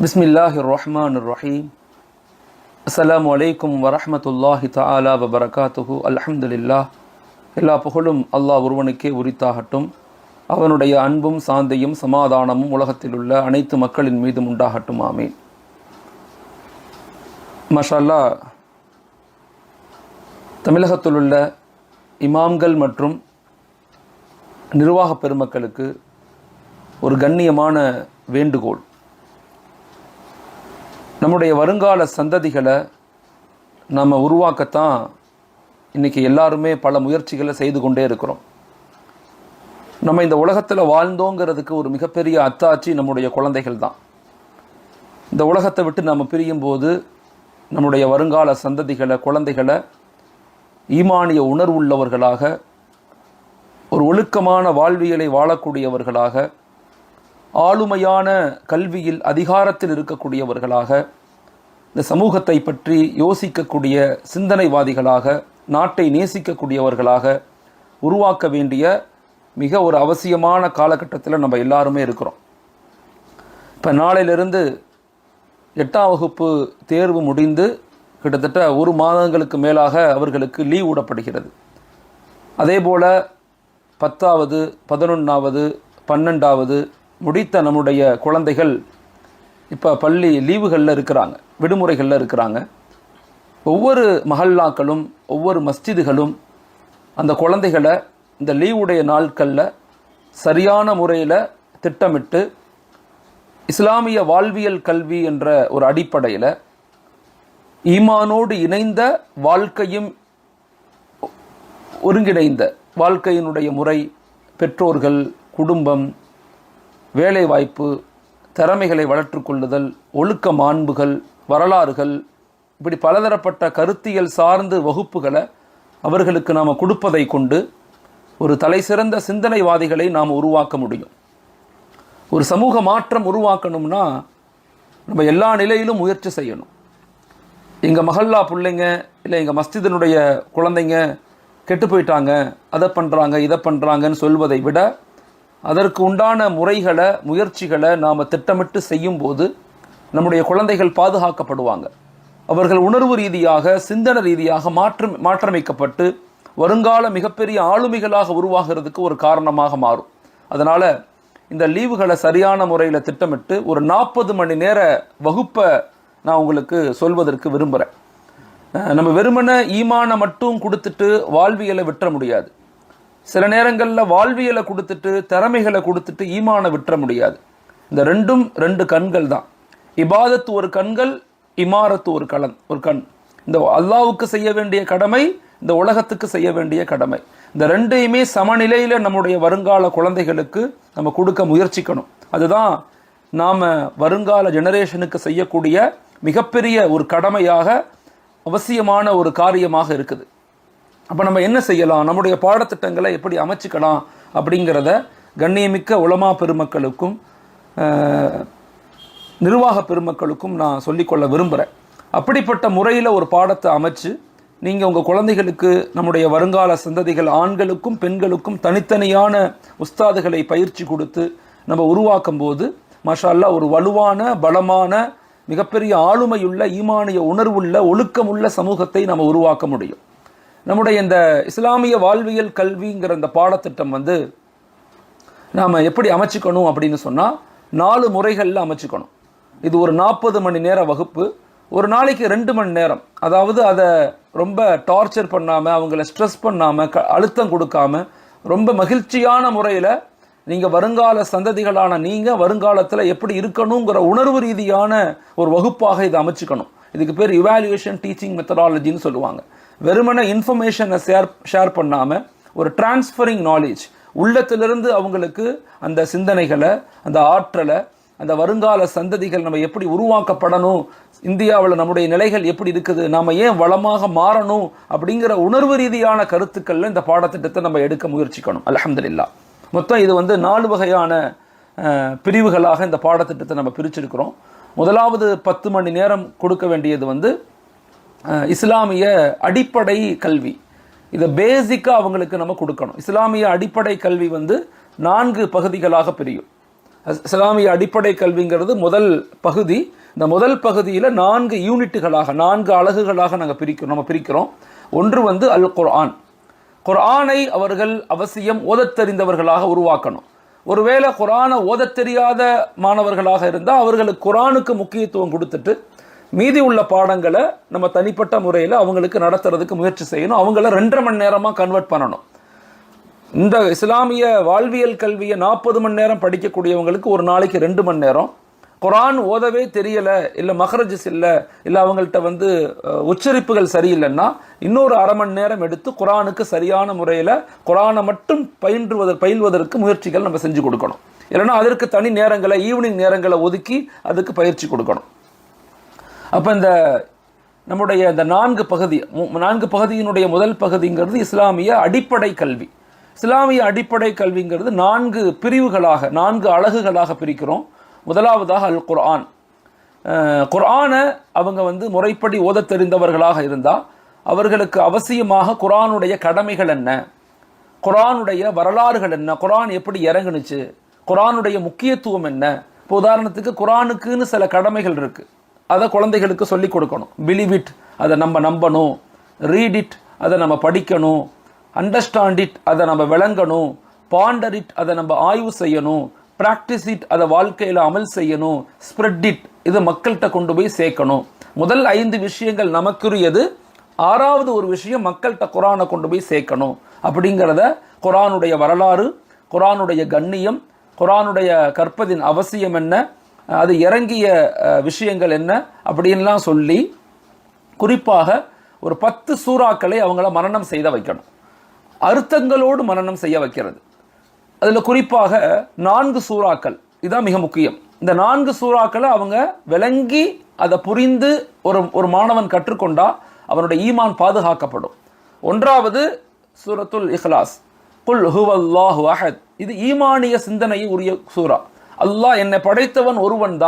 பிஸ்மில்லாஹிர் ரஹ்மானிர் ரஹீம். அஸ்ஸலாமு அலைக்கும் வரஹ்மத்துல்லாஹி தஆலா வபரகாத்துஹு. அல்ஹம்துலில்லாஹ். எல்லா புகழும் அல்லாஹ் ஒருவனுக்கே உரித்தாகட்டும். அவனுடைய அன்பும் சாந்தியும் சமாதானமும் உலகத்தில் உள்ள அனைத்து மக்களின் மீதும் உண்டாகட்டும். ஆமீன். மாஷா அல்லாஹ், தமிழகத்தில் உள்ள இமாம்கள் மற்றும் நிர்வாக பெருமக்களுக்கு ஒரு கண்ணியமான வேண்டுகோள். நம்முடைய வருங்கால சந்ததிகளை நம்ம உருவாக்கத்தான் இன்றைக்கி எல்லாருமே பல முயற்சிகளை செய்து கொண்டே இருக்கிறோம். நம்ம இந்த உலகத்தில் வாழ்ந்தோங்கிறதுக்கு ஒரு மிகப்பெரிய அத்தாட்சி நம்முடைய குழந்தைகள் தான். இந்த உலகத்தை விட்டு நம்ம பிரியும் போது நம்முடைய வருங்கால சந்ததிகளை, குழந்தைகளை ஈமானிய உணர்வுள்ளவர்களாக, ஒரு ஒழுக்கமான வாழ்வியலை வாழக்கூடியவர்களாக, ஆளுமையான கல்வியில் அதிகாரத்தில் இருக்கக்கூடியவர்களாக, இந்த சமூகத்தை பற்றி யோசிக்கக்கூடிய சிந்தனைவாதிகளாக, நாட்டை நேசிக்கக்கூடியவர்களாக உருவாக்க வேண்டிய மிக ஒரு அவசியமான காலகட்டத்தில் நம்ம எல்லாருமே இருக்கிறோம். இப்போ நாளையிலிருந்து 8ஆம் வகுப்பு தேர்வு முடிந்து கிட்டத்தட்ட 1 மாதங்களுக்கு மேலாக அவர்களுக்கு லீவ் விடப்படுகிறது. அதே போல் 10வது, 11வது, 12வது முடித்த நம்முடைய குழந்தைகள் இப்போ பள்ளி லீவுகளில் இருக்கிறாங்க, விடுமுறைகளில் இருக்கிறாங்க. ஒவ்வொரு மஹல்லாக்களும் ஒவ்வொரு மஸ்ஜிதுகளும் அந்த குழந்தைகளை இந்த லீவுடைய நாட்களில் சரியான முறையில் திட்டமிட்டு இஸ்லாமிய வாழ்வியல் கல்வி என்ற ஒரு அடிப்படையில் ஈமானோடு இணைந்த வாழ்க்கையும் ஒருங்கிணைந்த வாழ்க்கையினுடைய முறை, பெற்றோர்கள், குடும்பம், வேலைவாய்ப்பு, திறமைகளை வளர்த்துக்கொள்ளுதல், ஒழுக்க மாண்புகள், வரலாறுகள், இப்படி பலதரப்பட்ட கருத்தியல் சார்ந்து வகுப்புகளை அவர்களுக்கு நாம் கொடுப்பதை கொண்டு ஒரு தலைசிறந்த சிந்தனைவாதிகளை நாம் உருவாக்க முடியும். ஒரு சமூக மாற்றம் உருவாக்கணும்னா நம்ம எல்லா நிலையிலும் முயற்சி செய்யணும். எங்கள் மஹல்லா பிள்ளைங்க இல்லை எங்கள் மஸ்ஜிதினுடைய குழந்தைங்க கெட்டு போயிட்டாங்க, அதை பண்ணுறாங்க இதை பண்ணுறாங்கன்னு சொல்வதை விட அதற்கு உண்டான முறைகளை, முயற்சிகளை நாம் திட்டமிட்டு செய்யும்போது நம்முடைய குழந்தைகள் பாதுகாக்கப்படுவாங்க. அவர்கள் உணர்வு ரீதியாக, சிந்தனை ரீதியாக மாற்றமைக்கப்பட்டு வருங்கால மிகப்பெரிய ஆளுமைகளாக உருவாகிறதுக்கு ஒரு காரணமாக மாறும். அதனால் இந்த லீவுகளை சரியான முறையில் திட்டமிட்டு ஒரு 40 மணி நேர வகுப்பை நான் உங்களுக்கு சொல்வதற்கு விரும்புகிறேன். நம்ம வெறுமனை ஈமானை மட்டும் கொடுத்துட்டு வாழ்வியலை விட்டுற முடியாது. சில நேரங்களில் வாழ்வியலை கொடுத்துட்டு, திறமைகளை கொடுத்துட்டு ஈமானை விட்டுற முடியாது. இந்த ரெண்டும் 2 கண்கள் தான். இபாதத்து ஒரு கண்கள், இமாரத்து ஒரு கண். இந்த அல்லாவுக்கு செய்ய வேண்டிய கடமை, இந்த உலகத்துக்கு செய்ய வேண்டிய கடமை, இந்த ரெண்டையுமே சமநிலையில் நம்முடைய வருங்கால குழந்தைகளுக்கு நம்ம கொடுக்க முயற்சிக்கணும். அதுதான் நாம் வருங்கால ஜெனரேஷனுக்கு செய்யக்கூடிய மிகப்பெரிய ஒரு கடமையாக, அவசியமான ஒரு காரியமாக இருக்குது. அப்போ நம்ம என்ன செய்யலாம், நம்முடைய பாடத்திட்டங்களை எப்படி அமைச்சிக்கலாம் அப்படிங்கிறத கண்ணியமிக்க உலமா பெருமக்களுக்கும் நிர்வாக பெருமக்களுக்கும் நான் சொல்லிக்கொள்ள விரும்புகிறேன். அப்படிப்பட்ட முறையில் ஒரு பாடத்தை அமைச்சு நீங்கள் உங்கள் குழந்தைகளுக்கு, நம்முடைய வருங்கால சந்ததிகள் ஆண்களுக்கும் பெண்களுக்கும் தனித்தனியான உஸ்தாதுகளை பயிற்சி கொடுத்து நம்ம உருவாக்கும் போது மாஷா அல்லாஹ் ஒரு வலுவான, பலமான, மிகப்பெரிய ஆளுமையுள்ள, ஈமானிய உணர்வுள்ள, ஒழுக்கமுள்ள சமூகத்தை நம்ம உருவாக்க முடியும். நம்முடைய இந்த இஸ்லாமிய வாழ்வியல் கல்விங்கிற இந்த பாடத்திட்டம் நாம் எப்படி அமைச்சிக்கணும் அப்படின்னு சொன்னால் 4 முறைகளில் அமைச்சிக்கணும். இது ஒரு 40 மணி நேர வகுப்பு. ஒரு நாளைக்கு 2 மணி நேரம், அதாவது அதை ரொம்ப டார்ச்சர் பண்ணாமல், அவங்கள ஸ்ட்ரெஸ் பண்ணாமல், அழுத்தம் கொடுக்காமல், ரொம்ப மகிழ்ச்சியான முறையில் நீங்கள் வருங்கால சந்ததிகளான நீங்கள் வருங்காலத்தில் எப்படி இருக்கணுங்கிற உணர்வு ரீதியான ஒரு வகுப்பாக இதை அமைச்சிக்கணும். இதுக்கு பேர் இவாலுவேஷன் டீச்சிங் மெத்தடாலஜின்னு சொல்லுவாங்க. வெறுமனை இன்ஃபர்மேஷனை ஷேர் பண்ணாமல் ஒரு டிரான்ஸ்ஃபரிங் நாலேஜ், உள்ளத்திலிருந்து அவங்களுக்கு அந்த சிந்தனைகளை, அந்த ஆற்றலை, அந்த வருங்கால சந்ததிகள் நம்ம எப்படி உருவாக்கப்படணும், இந்தியாவில் நம்முடைய நிலைகள் எப்படி இருக்குது, நாம் ஏன் வளமாக மாறணும் அப்படிங்கிற உணர்வு ரீதியான கருத்துக்களில் இந்த பாடத்திட்டத்தை நம்ம எடுக்க முயற்சிக்கணும். அல்ஹம்துலில்லாஹ். மொத்தம் இது 4 வகையான பிரிவுகளாக இந்த பாடத்திட்டத்தை நம்ம பிரிச்சிருக்கிறோம். முதலாவது 10 மணி நேரம் கொடுக்க வேண்டியது இஸ்லாமிய அடிப்படை கல்வி. இதை பேசிக்காக அவங்களுக்கு நம்ம கொடுக்கணும். இஸ்லாமிய அடிப்படை கல்வி 4 பகுதிகளாக பிரியும். இஸ்லாமிய அடிப்படை கல்விங்கிறது முதல் பகுதி. இந்த முதல் பகுதியில் 4 யூனிட்டுகளாக 4 அலகுகளாக நம்ம பிரிக்கிறோம். ஒன்று வந்து அல் குர்ஆன். குர்ஆனை அவர்கள் அவசியம் ஓதத் தெரிந்தவர்களாக உருவாக்கணும். ஒருவேளை குர்ஆனை ஓதத் தெரியாத மாணவர்களாக இருந்தால் அவர்களுக்கு குர்ஆனுக்கு முக்கியத்துவம் கொடுத்துட்டு மீதி உள்ள பாடங்களை நம்ம தனிப்பட்ட முறையில் அவங்களுக்கு நடத்துறதுக்கு முயற்சி செய்யணும். அவங்கள 2.5 மணி நேரமாக கன்வெர்ட் பண்ணணும். இந்த இஸ்லாமிய வாழ்வியல் கல்வியை 40 மணி நேரம் படிக்கக்கூடியவங்களுக்கு ஒரு நாளைக்கு 2 மணி நேரம், குர்ஆன் ஓதவே தெரியலை, இல்லை மஹ்ரஜஸ் இல்லை, இல்லை அவங்கள்ட்ட வந்து உச்சரிப்புகள் சரியில்லைன்னா இன்னொரு 1/2 மணி நேரம் எடுத்து குர்ஆனுக்கு சரியான முறையில் குர்ஆனை மட்டும் பயில்வதற்கு முயற்சிகள் நம்ம செஞ்சு கொடுக்கணும். இல்லைன்னா அதற்கு தனி நேரங்களை, ஈவினிங் நேரங்களை ஒதுக்கி அதுக்கு பயிற்சி கொடுக்கணும். அப்போ இந்த நம்முடைய இந்த 4 பகுதியினுடைய முதல் பகுதிங்கிறது இஸ்லாமிய அடிப்படை கல்வி. இஸ்லாமிய அடிப்படை கல்விங்கிறது 4 பிரிவுகளாக 4 அலகுகளாக பிரிக்கிறோம். முதலாவதாக அல் குர்ஆன். குர்ஆனை அவங்க வந்து முறைப்படி ஓதத் தெரிந்தவர்களாக இருந்தால் அவர்களுக்கு அவசியமாக குர்ஆனுடைய கடமைகள் என்ன, குர்ஆனுடைய வரலாறுகள் என்ன, குர்ஆன் எப்படி இறங்குனுச்சு, குர்ஆனுடைய முக்கியத்துவம் என்ன. இப்போ உதாரணத்துக்கு குர்ஆனுக்குன்னு சில கடமைகள் இருக்குது, அதை குழந்தைகளுக்கு சொல்லிக் கொடுக்கணும். பிலீவ் இட், அதை நம்ம நம்பணும். ரீட் இட், அதை நம்ம படிக்கணும். அண்டர்ஸ்டாண்ட் இட், அதை நம்ம விளங்கணும். பாண்டர் இட், அதை நம்ம ஆய்வு செய்யணும். ப்ராக்டிஸ் இட், அதை வாழ்க்கையில் அமல் செய்யணும். ஸ்ப்ரெட் இட், இது மக்கள்கிட்ட கொண்டு போய் சேர்க்கணும். முதல் 5 விஷயங்கள் நமக்குரியது. 6வது ஒரு விஷயம் மக்கள்கிட்ட குர்ஆனை கொண்டு போய் சேர்க்கணும். அப்படிங்கிறத குர்ஆனுடைய வரலாறு, குர்ஆனுடைய கண்ணியம், குர்ஆனுடைய கற்பதின் அவசியம் என்ன, அது இறங்கிய விஷயங்கள் என்ன அப்படின்லாம் சொல்லி குறிப்பாக ஒரு 10 சூறாக்களை அவங்கள மனனம் செய்த வைக்கணும். அர்த்தங்களோடு மனனம் செய்ய வைக்கிறது. அதில் குறிப்பாக 4 சூறாக்கள் இதுதான் மிக முக்கியம். இந்த 4 சூறாக்களை அவங்க விளங்கி அதை புரிந்து ஒரு மாணவன் கற்றுக்கொண்டா அவனுடைய ஈமான் பாதுகாக்கப்படும். 1வது சூரத்துல் இஹ்லாஸ், குல் ஹுவல்லாஹு அஹத். இது ஈமானிய சிந்தனையை உரிய சூரா. அல்லாஹ் என்னை படைத்தவன் ஒருவன்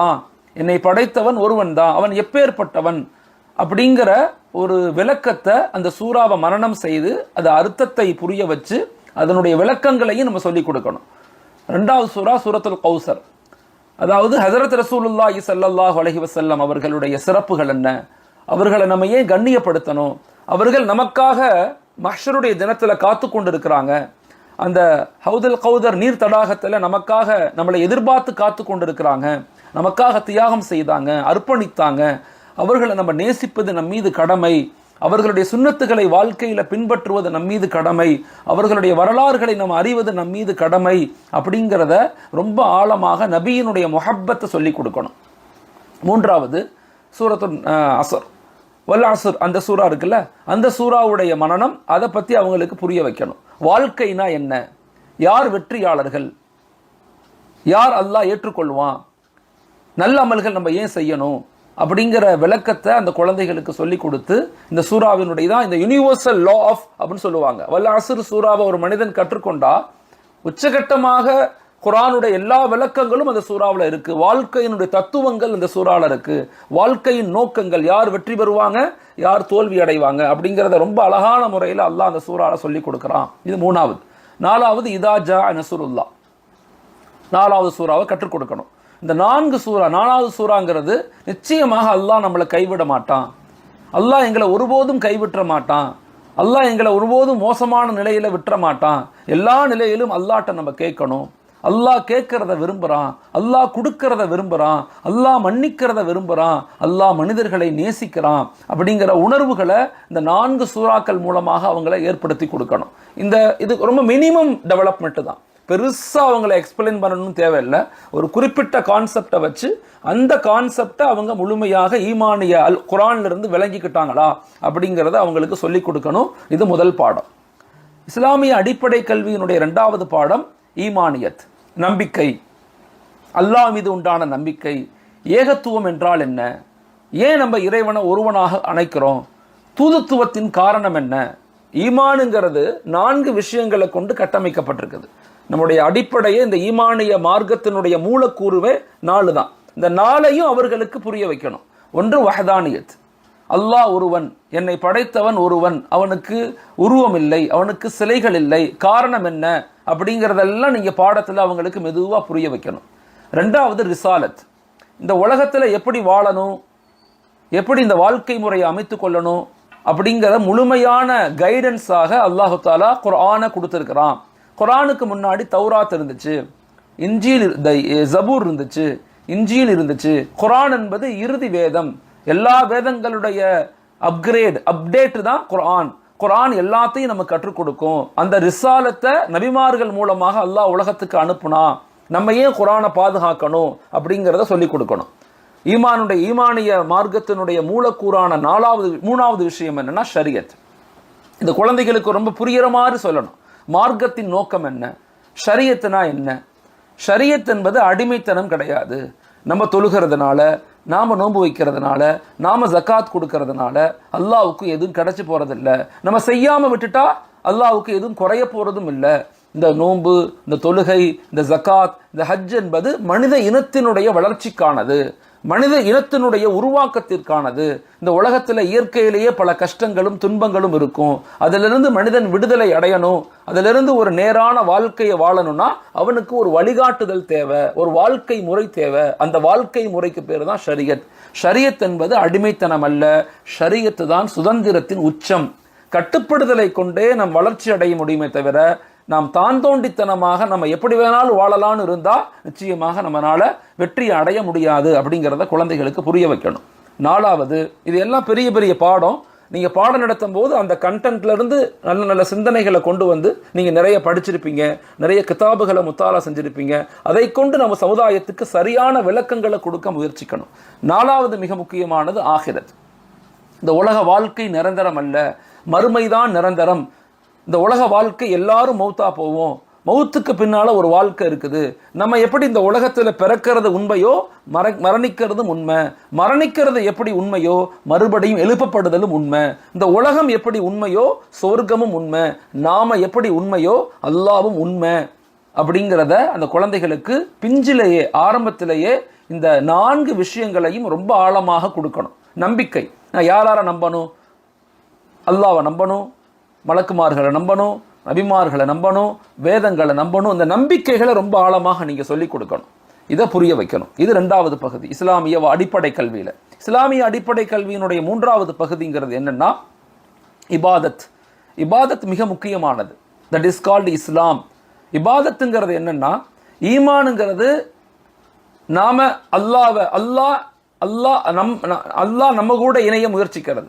தான், அவன் எப்பேற்பட்டவன் அப்படிங்கிற ஒரு விளக்கத்தை அந்த சூறாவை மனனம் செய்து அது அர்த்தத்தை புரிய வச்சு அதனுடைய விளக்கங்களையும் நம்ம சொல்லிக் கொடுக்கணும். 2வது சூரா சூரத்துல் கௌசர். அதாவது ஹஜரத் ரசூலுல்லாஹி ஸல்லல்லாஹு அலைஹி வஸல்லம் அவர்களுடைய சிறப்புகள் என்ன, அவர்களை நம்ம ஏன் கண்ணியப்படுத்தணும், அவர்கள் நமக்காக மஹ்ஷருடைய தினத்தில் காத்து கொண்டு இருக்கிறாங்க, அந்த ஹவுதுல் கௌதர் நீர் தடாகத்தில் நமக்காக நம்மளை எதிர்பார்த்து காத்து கொண்டு இருக்கிறாங்க, நமக்காக தியாகம் செய்தாங்க, அர்ப்பணித்தாங்க, அவர்களை நம்ம நேசிப்பது நம் மீது கடமை, அவர்களுடைய சுன்னத்துகளை வாழ்க்கையில் பின்பற்றுவது நம் மீது கடமை, அவர்களுடைய வரலாறுகளை நம்ம அறிவது நம் மீது கடமை அப்படிங்கிறத ரொம்ப ஆழமாக நபியினுடைய முஹப்பத்தை சொல்லி கொடுக்கணும். 3வது சூரத்துல் அஸ்ர், வல் அஸ்ர், அந்த சூறா இருக்குல்ல, அந்த சூறாவுடைய மனனம், அதை பற்றி அவங்களுக்கு புரிய வைக்கணும். வாழ்க்கைனா என்ன, யார் வெற்றியாளர்கள், யார் அல்லாஹ் ஏற்றுக்கொள்வான், நல்ல அமல்கள் நம்ம ஏன் செய்யணும் அப்படிங்கிற விளக்கத்தை அந்த குழந்தைகளுக்கு சொல்லி கொடுத்து, இந்த சூறாவினுடைய தான் இந்த யூனிவர்சல் லா ஆஃப் அப்படின்னு சொல்லுவாங்க. வல் அஸ்ர் சூறாவை ஒரு மனிதன் கற்றுக்கொண்டா உச்சகட்டமாக குர்ஆனுடைய எல்லா விளக்கங்களும் அந்த சூறாவில் இருக்கு. வாழ்க்கையினுடைய தத்துவங்கள் இந்த சூறாவில் இருக்கு. வாழ்க்கையின் நோக்கங்கள், யார் வெற்றி பெறுவாங்க, யார் தோல்வி அடைவாங்க அப்படிங்கிறத ரொம்ப அழகான முறையில் அல்லாஹ் அந்த சூறாவில் சொல்லி கொடுக்குறான். இது 3வது. 4வது இதா ஜா நஸ்ருல்லாஹ், 4வது சூறாவை கற்றுக் கொடுக்கணும். இந்த 4 சூறா, 4வது சூறாங்கிறது நிச்சயமாக அல்லாஹ் நம்மளை கைவிட மாட்டான், அல்லாஹ் எங்களை ஒருபோதும் கைவிட்ட மாட்டான், அல்லாஹ் எங்களை ஒருபோதும் மோசமான நிலையில விட்டுற மாட்டான். எல்லா நிலையிலும் அல்லாஹ்ட்ட நம்ம கேட்கணும். அல்லாஹ் கேட்கறத விரும்புகிறான், அல்லாஹ் கொடுக்கறத விரும்புகிறான், அல்லாஹ் மன்னிக்கிறத விரும்புகிறான், அல்லாஹ் மனிதர்களை நேசிக்கிறான் அப்படிங்கிற உணர்வுகளை இந்த 4 சூறாக்கள் மூலமாக அவங்களை ஏற்படுத்தி கொடுக்கணும். இது ரொம்ப மினிமம் டெவலப்மெண்ட் தான். பெருசாக அவங்களை எக்ஸ்பிளைன் பண்ணணும்னு தேவையில்லை. ஒரு குறிப்பிட்ட கான்செப்டை வச்சு அந்த கான்செப்டை அவங்க முழுமையாக ஈமானிய குர்ஆனிலிருந்து விளங்கிக்கிட்டாங்களா அப்படிங்கிறத அவங்களுக்கு சொல்லிக் கொடுக்கணும். இது முதல் பாடம். இஸ்லாமிய அடிப்படை கல்வியினுடைய 2வது பாடம் ஈமானியத், நம்பிக்கை, அல்லாஹ் மீது உண்டான நம்பிக்கை. ஏகத்துவம் என்றால் என்ன, ஏன் நம்ம இறைவனை ஒருவனாக அணைக்கிறோம், தூதுத்துவத்தின் காரணம் என்ன. ஈமானுங்கிறது 4 விஷயங்களை கொண்டு கட்டமைக்கப்பட்டிருக்குது. நம்முடைய அடிப்படையே இந்த ஈமானிய மார்க்கத்தினுடைய மூலக்கூறுவே 4 தான். இந்த 4ஐயும் அவர்களுக்கு புரிய வைக்கணும். ஒன்று வஹதானியத், அல்லாஹ் ஒருவன், என்னை படைத்தவன் ஒருவன், அவனுக்கு உருவம் இல்லை, அவனுக்கு சிலைகள் இல்லை, காரணம் என்ன அப்படிங்கிறதெல்லாம் நீங்கள் பாடத்தில் அவங்களுக்கு மெதுவாக புரிய வைக்கணும். ரெண்டாவது ரிசாலத். இந்த உலகத்தில் எப்படி வாழணும், எப்படி இந்த வாழ்க்கை முறையை அமைத்து கொள்ளணும் அப்படிங்கிற முழுமையான கைடன்ஸாக அல்லாஹு தாலா குர்ஆனை கொடுத்துருக்கிறான். குர்ஆனுக்கு முன்னாடி தௌராத் இருந்துச்சு, இன்ஜீல் ஜபூர் இருந்துச்சு, இன்ஜீல் இருந்துச்சு. குர்ஆன் என்பது இறுதி வேதம். எல்லா வேதங்களுடைய அப்டேட் தான் குர்ஆன். குர்ஆன் எல்லாத்தையும் நமக்கு கற்றுக் கொடுக்கும். அந்த ரிசாலத்தை நபிமார்கள் மூலமாக அல்லாஹ் உலகத்துக்கு அனுப்புனா. நம்ம ஏன் குர்ஆனை பாதுகாக்கணும் அப்படிங்கிறத சொல்லிக் கொடுக்கணும். ஈமானிய மார்க்கத்தினுடைய மூலக்கூறான மூணாவது விஷயம் என்னன்னா ஷரியத். இந்த குழந்தைகளுக்கு ரொம்ப புரிகிற மாதிரி சொல்லணும். மார்க்கத்தின் நோக்கம் என்ன, ஷரியத்னா என்ன? ஷரியத் என்பது அடிமைத்தனம் கிடையாது. நம்ம தொழுகிறதுனால, நாம நோன்பு வைக்கிறதுனால, நாம ஜக்காத் கொடுக்கறதுனால அல்லாஹ்வுக்கு எதுவும் கிடைச்சி போறதில்ல. நம்ம செய்யாம விட்டுட்டா அல்லாஹ்வுக்கு எதுவும் குறைய போறதும் இல்லை. இந்த நோன்பு, இந்த தொழுகை, இந்த ஜக்காத், இந்த ஹஜ் என்பது மனித இனத்தினுடைய வளர்ச்சிக்கானது, மனித இனத்தினுடைய உருவாக்கத்திற்கானது. இந்த உலகத்தில் இயற்கையிலேயே பல கஷ்டங்களும் துன்பங்களும் இருக்கும். அதிலிருந்து மனிதன் விடுதலை அடையணும், அதிலிருந்து ஒரு நேரான வாழ்க்கையை வாழணும்னா அவனுக்கு ஒரு வழிகாட்டுதல் தேவை, ஒரு வாழ்க்கை முறை தேவை. அந்த வாழ்க்கை முறைக்கு பேர் தான் ஷரியத். ஷரியத் என்பது அடிமைத்தனம் அல்ல, ஷரியத்து தான் சுதந்திரத்தின் உச்சம். கட்டுப்படுதலை கொண்டே நம் வளர்ச்சி அடைய முடியுமே தவிர நாம் தான் தோண்டித்தனமாக நம்ம எப்படி வேணாலும் வாழலான்னு இருந்தா நிச்சயமாக நம்மளால வெற்றி அடைய முடியாது அப்படிங்கிறத குழந்தைகளுக்கு புரிய வைக்கணும். நாலாவது, இது எல்லாம் பெரிய பெரிய பாடம். நீங்க பாடம் நடத்தும் போது அந்த கண்டென்ட்ல இருந்து நல்ல நல்ல சிந்தனைகளை கொண்டு வந்து நீங்க நிறைய படிச்சிருப்பீங்க, நிறைய கிதாபுகளை முத்தாலா செஞ்சிருப்பீங்க. அதை கொண்டு நம்ம சமுதாயத்துக்கு சரியான விளக்கங்களை கொடுக்க முயற்சிக்கணும். நாலாவது மிக முக்கியமானது ஆகிரத். இந்த உலக வாழ்க்கை நிரந்தரம் அல்ல, மறுமைதான் நிரந்தரம். இந்த உலக வாழ்க்கை எல்லாரும் மௌத்தா போவோம், மௌத்துக்கு பின்னால ஒரு வாழ்க்கை இருக்குது. நம்ம எப்படி இந்த உலகத்துல பிறக்கிறது உண்மையோ மரணிக்கிறதும் உண்மை, மரணிக்கிறது எப்படி உண்மையோ மறுபடியும் எழுப்பப்படுதலும் உண்மை. இந்த உலகம் எப்படி உண்மையோ சொர்க்கமும் உண்மை, நாம எப்படி உண்மையோ அல்லாஹ்வும் உண்மை அப்படிங்கிறத அந்த குழந்தைகளுக்கு பிஞ்சிலேயே ஆரம்பத்திலேயே இந்த 4 விஷயங்களையும் ரொம்ப ஆழமாக கொடுக்கணும். நம்பிக்கை, நான் யார நம்பணும்? அல்லாஹ்வை நம்பணும், மலக்குமார்களை நம்பணும், நபிமார்களை நம்பணும், வேதங்களை நம்பணும். இந்த நம்பிக்கைகளை ரொம்ப ஆழமாக நீங்க சொல்லிக் கொடுக்கணும், இதை புரிய வைக்கணும். இது 2வது பகுதி இஸ்லாமிய அடிப்படை கல்வியில. இஸ்லாமிய அடிப்படை கல்வியினுடைய 3வது பகுதிங்கிறது என்னன்னா இபாதத். இபாதத் மிக முக்கியமானது. தட் இஸ் கால்டு இஸ்லாம். இபாதத்துங்கிறது என்னன்னா, ஈமானுங்கிறது நாம அல்லாஹ் நம்ம கூட இணைய முயற்சிக்கிறது.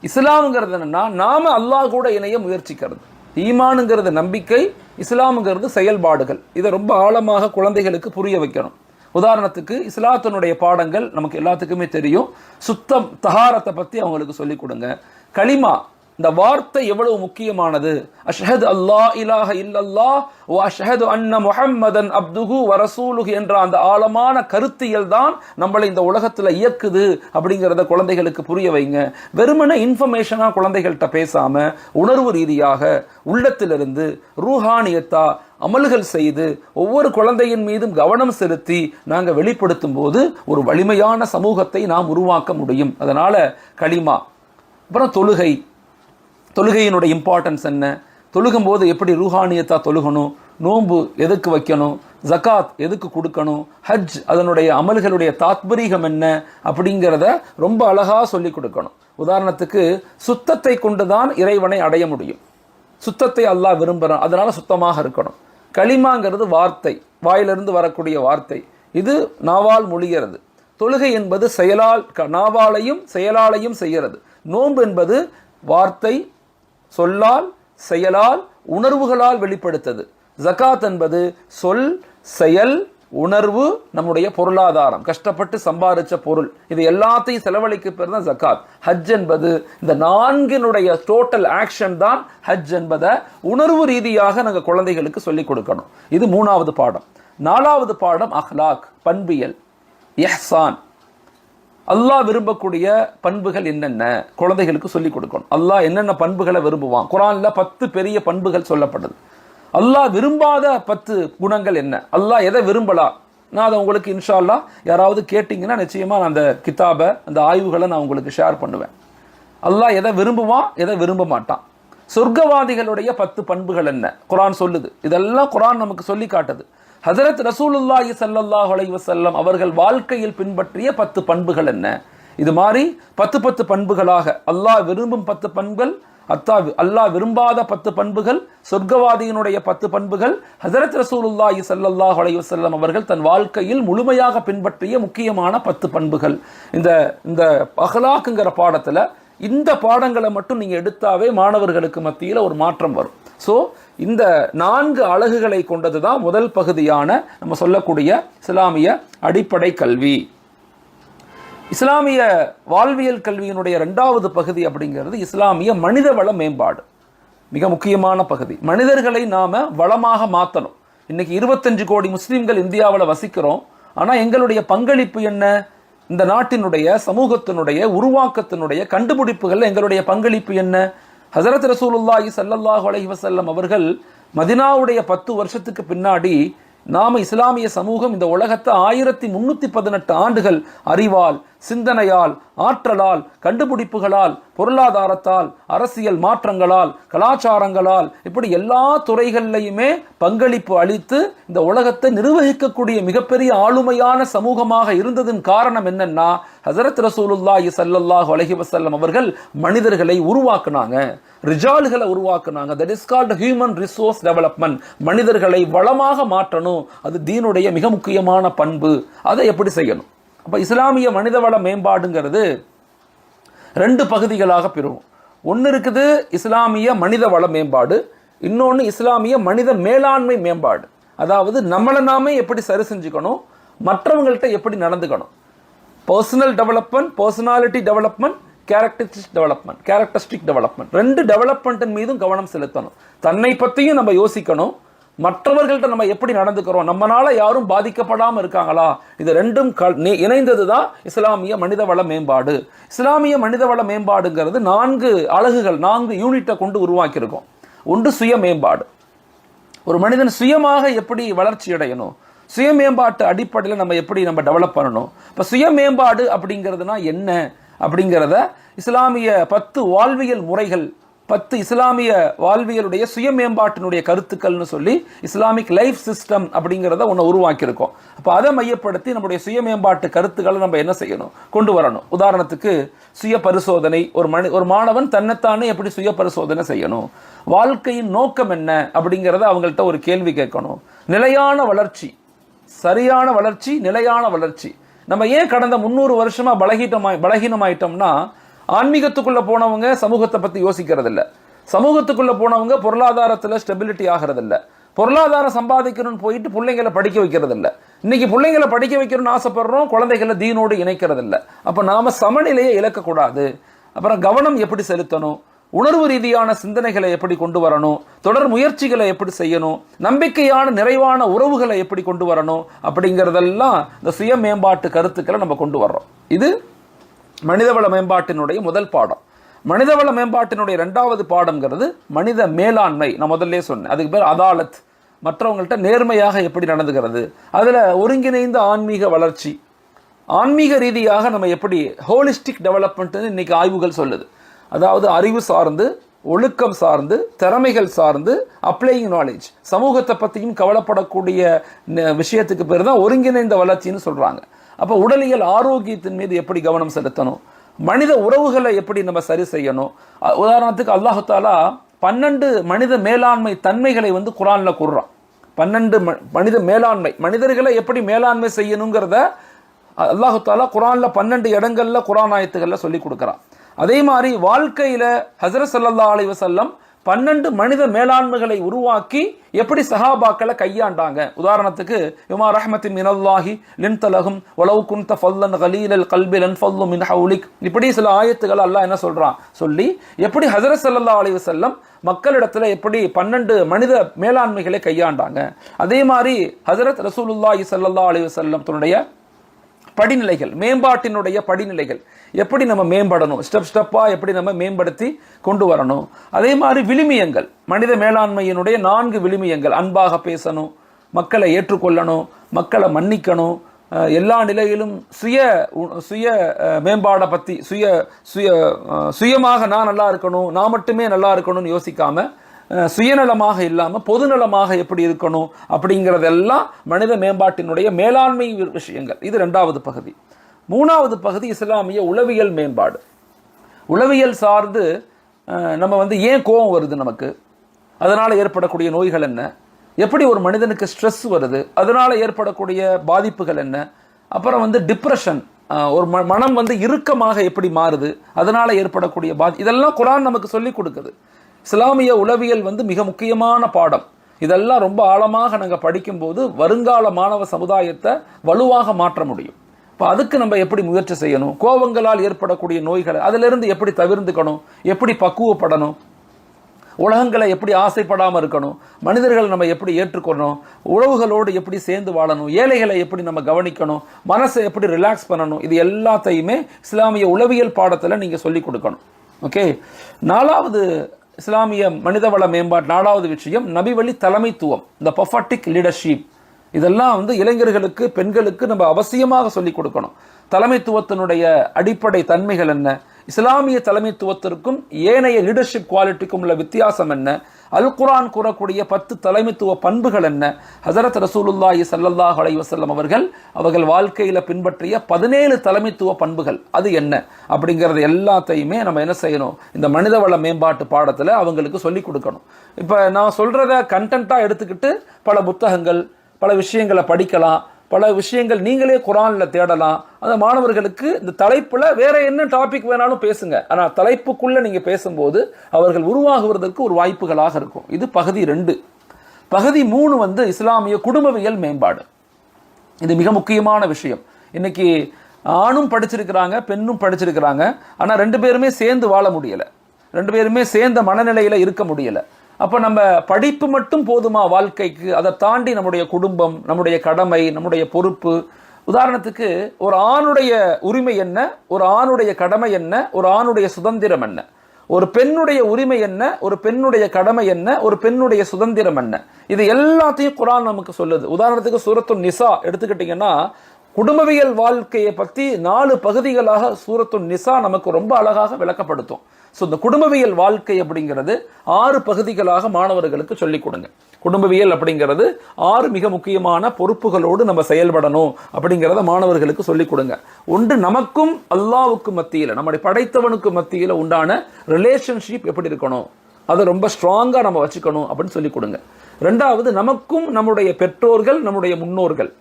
இஸ்லாம்ங்கிறது என்னன்னா நாம அல்லாஹ் கூட இணைய முயற்சிக்கிறது. ஈமானுங்கிறது நம்பிக்கை, இஸ்லாமுங்கிறது செயல்பாடுகள். இதை ரொம்ப ஆழமாக குழந்தைகளுக்கு புரிய வைக்கணும். உதாரணத்துக்கு இஸ்லாத்தினுடைய பாடங்கள் நமக்கு எல்லாத்துக்குமே தெரியும். சுத்தம், தஹாரத்தை பத்தி அவங்களுக்கு சொல்லிக் கொடுங்க. கலிமா, இந்த வார்த்தை எவ்வளவு முக்கியமானது. அஷ்ஹது அல்லா இலாஹ இல்லல்லாஹ் வ அஷ்ஹது அன்ன முஹம்மதன் அப்துஹு வ ரசூலுஹு என்ற அந்த ஆழமான கருத்தியல் தான் நம்மளை இந்த உலகத்துல இயக்குது அப்படிங்கிறத குழந்தைகளுக்கு புரிய வைங்க. வெறுமனே இன்ஃபர்மேஷனா குழந்தைகள்கிட்ட பேசாம உணர்வு ரீதியாக உள்ளத்திலிருந்து ரூஹானியத்தா அமல்கள் செய்து ஒவ்வொரு குழந்தையின் மீதும் கவனம் செலுத்தி நாங்கள் வெளிப்படுத்தும் போது ஒரு வலிமையான சமூகத்தை நாம் உருவாக்க முடியும். அதனால கலிமா. அப்புறம் தொழுகை, தொழுகையினுடைய இம்பார்ட்டன்ஸ் என்ன, தொழுகும் போது எப்படி ரூஹானியத்தா தொழுகணும், நோன்பு எதுக்கு வைக்கணும், ஜகாத் எதுக்கு கொடுக்கணும், ஹஜ் அதனுடைய அமல்களுடைய தாத்பரீகம் என்ன அப்படிங்கிறத ரொம்ப அழகா சொல்லி கொடுக்கணும். உதாரணத்துக்கு சுத்தத்தை கொண்டுதான் இறைவனை அடைய முடியும். சுத்தத்தை அல்லாஹ் விரும்புகிறான், அதனால சுத்தமாக இருக்கணும். கலிமாங்கிறது வார்த்தை, வாயிலிருந்து வரக்கூடிய வார்த்தை, இது நாவால் மொழிகிறது. தொழுகை என்பது செயலால், நாவாலையும் செயலாலையும் செய்கிறது. நோன்பு என்பது வார்த்தை, சொல்லால், செயலால், உணர்வுகளால் வெளிப்படுத்தது. ஜகாத் என்பது சொல், செயல், உணர்வு, நம்முடைய பொருளாதாரம், கஷ்டப்பட்டு சம்பாதிச்ச பொருள், இது எல்லாத்தையும் செலவழிக்க பேர் தான் ஜகாத். ஹஜ் என்பது இந்த 4 டோட்டல் ஆக்ஷன் தான் ஹஜ் என்பதை உணர்வு ரீதியாக நாங்கள் குழந்தைகளுக்கு சொல்லிக் கொடுக்கணும். இது 3வது பாடம். 4வது பாடம் அஹ்லாக், பண்பியல், இஹ்சான். அல்லாஹ் விரும்பக்கூடிய பண்புகள் என்னென்ன குழந்தைகளுக்கு சொல்லிக் கொடுக்கணும். அல்லாஹ் என்னென்ன பண்புகளை விரும்புவான், குர்ஆன்ல 10 பெரிய பண்புகள் சொல்லப்படுது. அல்லாஹ் விரும்பாத 10 குணங்கள் என்ன, அல்லாஹ் எதை விரும்பலாம், நான் அதை உங்களுக்கு இன்ஷா அல்லாஹ் யாராவது கேட்டிங்கன்னா நிச்சயமா நான் அந்த கிதாபை, அந்த ஆய்வுகளை நான் உங்களுக்கு ஷேர் பண்ணுவேன். அல்லாஹ் எதை விரும்புவான், எதை விரும்ப மாட்டான். சொர்க்கவாதிகளுடைய 10 பண்புகள் என்ன குர்ஆன் சொல்லுது. இதெல்லாம் குர்ஆன் நமக்கு சொல்லி காட்டுது. ஹஜரத் ரசூலுல்லாஹி ஸல்லல்லாஹு அலைஹி வஸல்லம் அவர்கள் வாழ்க்கையில் பின்பற்றிய 10 பண்புகள் என்ன? இது மாதிரி 10 பண்புகளாக அல்லாஹ் விரும்பும் 10 பண்புகள், அல்லாஹ் விரும்பாத 10 பண்புகள், சொர்க்கவாதியினுடைய 10 பண்புகள், ஹஜரத் ரசூலுல்லாஹி ஸல்லல்லாஹு அலைஹி வஸல்லம் அவர்கள் தன் வாழ்க்கையில் முழுமையாக பின்பற்றிய முக்கியமான 10 பண்புகள். இந்த அஹ்லாக்ங்கிற பாடத்துல இந்த பாடங்களை மட்டும் நீங்க எடுத்தாவே மாணவர்களுக்கு மத்தியில் ஒரு மாற்றம் வரும். ஸோ இந்த 4 அலகுகளை கொண்டதுதான் முதல் பகுதியான நம்ம சொல்லக்கூடிய இஸ்லாமிய அடிப்படை கல்வி. இஸ்லாமிய வாழ்வியல் கல்வியினுடைய 2வது பகுதி அப்படிங்கிறது இஸ்லாமிய மனிதவள மேம்பாடு. மிக முக்கியமான பகுதி. மனிதர்களை நாம வளமாக மாற்றணும். இன்னைக்கு 25 கோடி முஸ்லிம்கள் இந்தியாவில் வசிக்கிறோம். ஆனா எங்களுடைய பங்களிப்பு என்ன? இந்த நாட்டினுடைய சமூகத்தினுடைய உருவாக்கத்தினுடைய கண்டுபிடிப்புகள் எங்களுடைய பங்களிப்பு என்ன? ஹஜரத் ரசூலுல்லாஹி ஸல்லல்லாஹு அலைஹி வஸல்லம் அவர்கள் மதினாவுடைய 10 வருஷத்துக்கு பின்னாடி நாம இஸ்லாமிய சமூகம் இந்த உலகத்தை 1318 ஆண்டுகள் அறிவால், சிந்தனையால், ஆற்றலால், கண்டுபிடிப்புகளால், பொருளாதாரத்தால், அரசியல் மாற்றங்களால், கலாச்சாரங்களால், இப்படி எல்லா துறைகள்லையுமே பங்களிப்பு அளித்து இந்த உலகத்தை நிர்வகிக்கக்கூடிய மிகப்பெரிய ஆளுமையான சமூகமாக இருந்ததன் காரணம் என்னன்னா, ஹஜரத் ரசூலுல்லாஹி ஸல்லல்லாஹு அலைஹி வஸல்லம் அவர்கள் மனிதர்களை உருவாக்குனாங்க, ரிஜால்களை உருவாக்குனாங்க. That is called human resource development. மனிதர்களை வளமாக மாற்றணும். அது தீனுடைய மிக முக்கியமான பண்பு. அதை எப்படி செய்யணும்? அப்ப இஸ்லாமிய மனிதவள மேம்பாடுங்கிறது 2 பகுதிகளாக பிரிவும். ஒன்று இருக்குது இஸ்லாமிய மனிதவள மேம்பாடு, இன்னொன்று இஸ்லாமிய மனித மேலாண்மை மேம்பாடு. அதாவது நம்மளை நாமே எப்படி சரி செஞ்சுக்கணும், மற்றவங்கள்ட்ட எப்படி நடந்துக்கணும். Personal development, personality development, characteristic development. 2 டெவலப்மெண்ட்டின் மீதும் கவனம் செலுத்தணும். தன்னை பற்றியும் நம்ம யோசிக்கணும், மற்றவர்கள்ட்ட நம்ம எப்படி நடந்துக்கிறோம், நம்மளால யாரும் பாதிக்கப்படாமல் இருக்காங்களா, இது 2ம் இணைந்ததுதான் இஸ்லாமிய மனிதவள மேம்பாடு. இஸ்லாமிய மனிதவள மேம்பாடுங்கிறது 4 அலகுகள், 4 யூனிட்டை கொண்டு உருவாக்கியிருக்கோம். ஒன்று சுய மேம்பாடு. ஒரு மனிதன் சுயமாக எப்படி வளர்ச்சி அடையணும், சுய மேம்பாட்டு அடிப்படையில் நம்ம எப்படி டெவலப் பண்ணணும். இப்போ சுய மேம்பாடு அப்படிங்கிறதுனா என்ன அப்படிங்கிறத இஸ்லாமிய 10 வாழ்வியல் முறைகள், 10 இஸ்லாமிய வாழ்வியலுடைய சுய மேம்பாட்டினுடைய கருத்துக்கள்னு சொல்லி இஸ்லாமிக் லைஃப் சிஸ்டம் அப்படிங்கிறத ஒன்று உருவாக்கியிருக்கோம். அப்போ அதை மையப்படுத்தி நம்முடைய சுய மேம்பாட்டு கருத்துக்களை நம்ம என்ன செய்யணும், கொண்டு வரணும். உதாரணத்துக்கு சுய பரிசோதனை. ஒரு மாணவன் தன்னைத்தானே எப்படி சுய பரிசோதனை செய்யணும், வாழ்க்கையின் நோக்கம் என்ன அப்படிங்கிறத அவங்கள்ட்ட ஒரு கேள்வி கேட்கணும். நிலையான வளர்ச்சி, சரியான வளர்ச்சி, நிலையான வளர்ச்சி. நம்ம ஏன் கடந்த 300 வருஷமா பலகீனமாயிட்டோம்னா, ஆன்மீகத்துக்குள்ள போனவங்க சமூகத்தை பத்தி யோசிக்கிறது இல்ல, சமூகத்துக்குள்ள போனவங்க பொருளாதாரத்துல ஸ்டெபிலிட்டி ஆகிறது இல்ல, பொருளாதாரம் சம்பாதிக்கணும்னு போயிட்டு பிள்ளைங்களை படிக்க வைக்கிறது இல்ல. இன்னைக்கு பிள்ளைங்களை படிக்க வைக்கணும்னு ஆசைப்படுறோம், குழந்தைகளை தீனோடு இணைக்கிறது இல்ல. அப்ப நாம சமநிலையை இழக்கக்கூடாது. அப்புறம் கவனம் எப்படி செலுத்தணும், உணர்வு ரீதியான சிந்தனைகளை எப்படி கொண்டு வரணும், தொடர் முயற்சிகளை எப்படி செய்யணும், நம்பிக்கையான நிறைவான உறவுகளை எப்படி கொண்டு வரணும் அப்படிங்கிறதெல்லாம் இந்த சுய மேம்பாட்டு கருத்துக்களை நம்ம கொண்டு வர்றோம். இது மனிதவள மேம்பாட்டினுடைய முதல் பாடம். மனிதவள மேம்பாட்டினுடைய 2வது பாடம்ங்கிறது மனித மேலாண்மை. நான் முதல்ல சொன்னேன், அதுக்கு பேர் அதாலத். மற்றவங்கள்ட்ட நேர்மையாக எப்படி நடந்துகிறது, அதுல ஒருங்கிணைந்த ஆன்மீக வளர்ச்சி, ஆன்மீக ரீதியாக நம்ம எப்படி ஹோலிஸ்டிக் டெவலப்மெண்ட் இன்னைக்கு ஆய்வுகள் சொல்லுது. அதாவது அறிவு சார்ந்து, ஒழுக்கம் சார்ந்து, திறமைகள் சார்ந்து, அப்ளையிங் நாலேஜ், சமூகத்தை பற்றியும் கவலைப்படக்கூடிய விஷயத்துக்கு பேர் தான் ஒருங்கிணைந்த வளர்ச்சின்னு சொல்றாங்க. அப்போ உடலியல் ஆரோக்கியத்தின் மீது எப்படி கவனம் செலுத்தணும், மனித உறவுகளை எப்படி நம்ம சரி செய்யணும். உதாரணத்துக்கு அல்லாஹு தாலா 12 மனித மேலாண்மை தன்மைகளை குர்ஆன்ல கூறுறான். 12 மனித மேலாண்மை, மனிதர்களை எப்படி மேலாண்மை செய்யணுங்கிறத அல்லாஹு தாலா குர்ஆன்ல 12 இடங்கள்ல குர்ஆன் ஆயத்துகள்ல சொல்லி கொடுக்குறான். அதே மாதிரி வாழ்க்கையில ஹஜ்ரத் ஸல்லல்லாஹு அலைஹி வஸல்லம் 12 மனித மேலாண்மைகளை உருவாக்கி எப்படி சஹாபாக்களை கையாண்டாங்க. உதாரணத்துக்கு யுமா ரஹ்மத்தின் மினல்லாஹி லின்தலஹும் வலவ் குன்த ஃபல்லன் கலீலல் கல்பி லன்ஃபல்லு மின் ஹவுலிக், இப்படி சில ஆயத்துக்கள் அல்லாஹ் என்ன சொல்றான் சொல்லி எப்படி ஹஜ்ரத் ஸல்லல்லாஹு அலைஹி வஸல்லம் மக்களிடத்துல எப்படி 12 மனித மேலாண்மைகளை கையாண்டாங்க. அதே மாதிரி ஹஜ்ரத் ரசூலுல்லாஹி ஸல்லல்லாஹு அலைஹி வஸல்லம் தன்னுடைய படிநிலைகள், மேம்பாட்டினுடைய படிநிலைகள் எப்படி நம்ம மேம்படணும், ஸ்டெப்பா எப்படி நம்ம மேம்படுத்தி கொண்டு வரணும். அதே மாதிரி விழுமியங்கள், மனித மேலாண்மையினுடைய 4 விழுமியங்கள். அன்பாக பேசணும், மக்களை ஏற்றுக்கொள்ளணும், மக்களை மன்னிக்கணும், எல்லா நிலையிலும் சுய மேம்பாடை பற்றி சுயமாக நான் நல்லா இருக்கணும், நான் மட்டுமே நல்லா இருக்கணும்னு யோசிக்காம சுயநலமாக இல்லாமல் பொதுநலமாக எப்படி இருக்கணும் அப்படிங்கிறதெல்லாம் மனித மேம்பாட்டினுடைய மேலாண்மை விஷயங்கள். இது 2வது பகுதி. 3வது பகுதி இஸ்லாமிய உளவியல் மேம்பாடு. உளவியல் சார்ந்து நம்ம ஏன் கோபம் வருது, நமக்கு அதனால் ஏற்படக்கூடிய நோய்கள் என்ன, எப்படி ஒரு மனிதனுக்கு ஸ்ட்ரெஸ் வருது, அதனால் ஏற்படக்கூடிய பாதிப்புகள் என்ன, அப்புறம் டிப்ரெஷன், ஒரு மனம் இறுக்கமாக எப்படி மாறுது, அதனால் ஏற்படக்கூடிய இதெல்லாம் குர்ஆன் நமக்கு சொல்லி கொடுக்குது. இஸ்லாமிய உளவியல் மிக முக்கியமான பாடம். இதெல்லாம் ரொம்ப ஆழமாக நாங்கள் படிக்கும்போது வருங்கால மாணவ சமுதாயத்தை வலுவாக மாற்ற முடியும். இப்போ அதுக்கு நம்ம எப்படி முயற்சி செய்யணும், கோபங்களால் ஏற்படக்கூடிய நோய்களை அதிலிருந்து எப்படி தவிர்த்துக்கணும், எப்படி பக்குவப்படணும், உலகங்களை எப்படி ஆசைப்படாமல் இருக்கணும், மனிதர்களை நம்ம எப்படி ஏற்றுக்கணும், உறவுகளோடு எப்படி சேர்ந்து வாழணும், ஏழைகளை எப்படி நம்ம கவனிக்கணும், மனசை எப்படி ரிலாக்ஸ் பண்ணணும், இது எல்லாத்தையுமே இஸ்லாமிய உளவியல் பாடத்தில் நீங்கள் சொல்லிக் கொடுக்கணும். ஓகே. 4வது இஸ்லாமிய மனிதவள மேம்பாடு 4வது விஷயம் நபி வழி தலைமைத்துவம், இந்த ப்ரொஃபட்டிக் லீடர்ஷிப். இதெல்லாம் இளைஞர்களுக்கு பெண்களுக்கு நம்ம அவசியமாக சொல்லிக் கொடுக்கணும். தலைமைத்துவத்தினுடைய அடிப்படை தன்மைகள் என்ன, இஸ்லாமிய தலைமைத்துவத்திற்கும் ஏனைய லீடர்ஷிப் குவாலிட்டிக்கும் உள்ள வித்தியாசம் என்ன, அல் குர்ஆன் கூறக்கூடிய 10 தலைமைத்துவ பண்புகள் என்ன, ஹஸரத் ரசூலுல்லாஹி ஸல்லல்லாஹு அலைஹி வஸல்லம் அவர்கள் வாழ்க்கையில் பின்பற்றிய 17 தலைமைத்துவ பண்புகள் அது என்ன அப்படிங்கிறது எல்லாத்தையுமே நம்ம என்ன செய்யணும், இந்த மனிதவள மேம்பாட்டு பாடத்தில் அவங்களுக்கு சொல்லிக் கொடுக்கணும். இப்போ நான் சொல்கிறத கண்டென்ட்டாக எடுத்துக்கிட்டு பல புத்தகங்கள் பல விஷயங்களை படிக்கலாம், பல விஷயங்கள் நீங்களே குர்ஆனில் தேடலாம். அந்த மாணவர்களுக்கு இந்த தலைப்பில் வேற என்ன டாபிக் வேணாலும் பேசுங்க, ஆனால் தலைப்புக்குள்ளே நீங்கள் பேசும்போது அவர்கள் உருவாகுவதற்கு ஒரு வாய்ப்புகளாக இருக்கும். இது பகுதி 2. பகுதி 3 இஸ்லாமிய குடும்பவியல் மேம்பாடு. இது மிக முக்கியமான விஷயம். இன்னைக்கு ஆணும் படிச்சிருக்கிறாங்க, பெண்ணும் படிச்சிருக்கிறாங்க, ஆனால் 2 பேருமே சேர்ந்து வாழ முடியலை, 2 பேருமே சேர்ந்த மனநிலையில் இருக்க முடியலை. அப்போ நம்ம படிப்பு மட்டும் போதுமா வாழ்க்கைக்கு? அதை தாண்டி நம்முடைய குடும்பம், நம்முடைய கடமை, நம்முடைய பொறுப்பு. உதாரணத்துக்கு ஒரு ஆணுடைய உரிமை என்ன, ஒரு ஆணுடைய கடமை என்ன, ஒரு ஆணுடைய சுதந்திரம் என்ன, ஒரு பெண்ணுடைய உரிமை என்ன, ஒரு பெண்ணுடைய கடமை என்ன, ஒரு பெண்ணுடைய சுதந்திரம் என்ன, இது எல்லாத்தையும் குர்ஆன் நமக்கு சொல்லுது. உதாரணத்துக்கு சூரத்துன் நிசா எடுத்துக்கிட்டீங்கன்னா குடும்பவியல் வாழ்க்கையை பற்றி 4 பகுதிகளாக சூரத்துன் நிசா நமக்கு ரொம்ப அழகாக விளக்கப்படுத்தும். ஸோ இந்த குடும்பவியல் வாழ்க்கை அப்படிங்கிறது 6 பகுதிகளாக மாணவர்களுக்கு சொல்லிக் கொடுங்க. குடும்பவியல் அப்படிங்கிறது 6 மிக முக்கியமான பொறுப்புகளோடு நம்ம செயல்படணும் அப்படிங்கிறத மாணவர்களுக்கு சொல்லிக் கொடுங்க. ஒன்று, நமக்கும் அல்லாஹ்வுக்கும் மத்தியில், நம்முடைய படைத்தவனுக்கு மத்தியில் உண்டான ரிலேஷன்ஷிப் எப்படி இருக்கணும், அதை ரொம்ப ஸ்ட்ராங்காக நம்ம வச்சுக்கணும் அப்படின்னு சொல்லிக் கொடுங்க. 2வது, நமக்கும் நம்முடைய பெற்றோர்கள், நம்முடைய முன்னோர்கள்,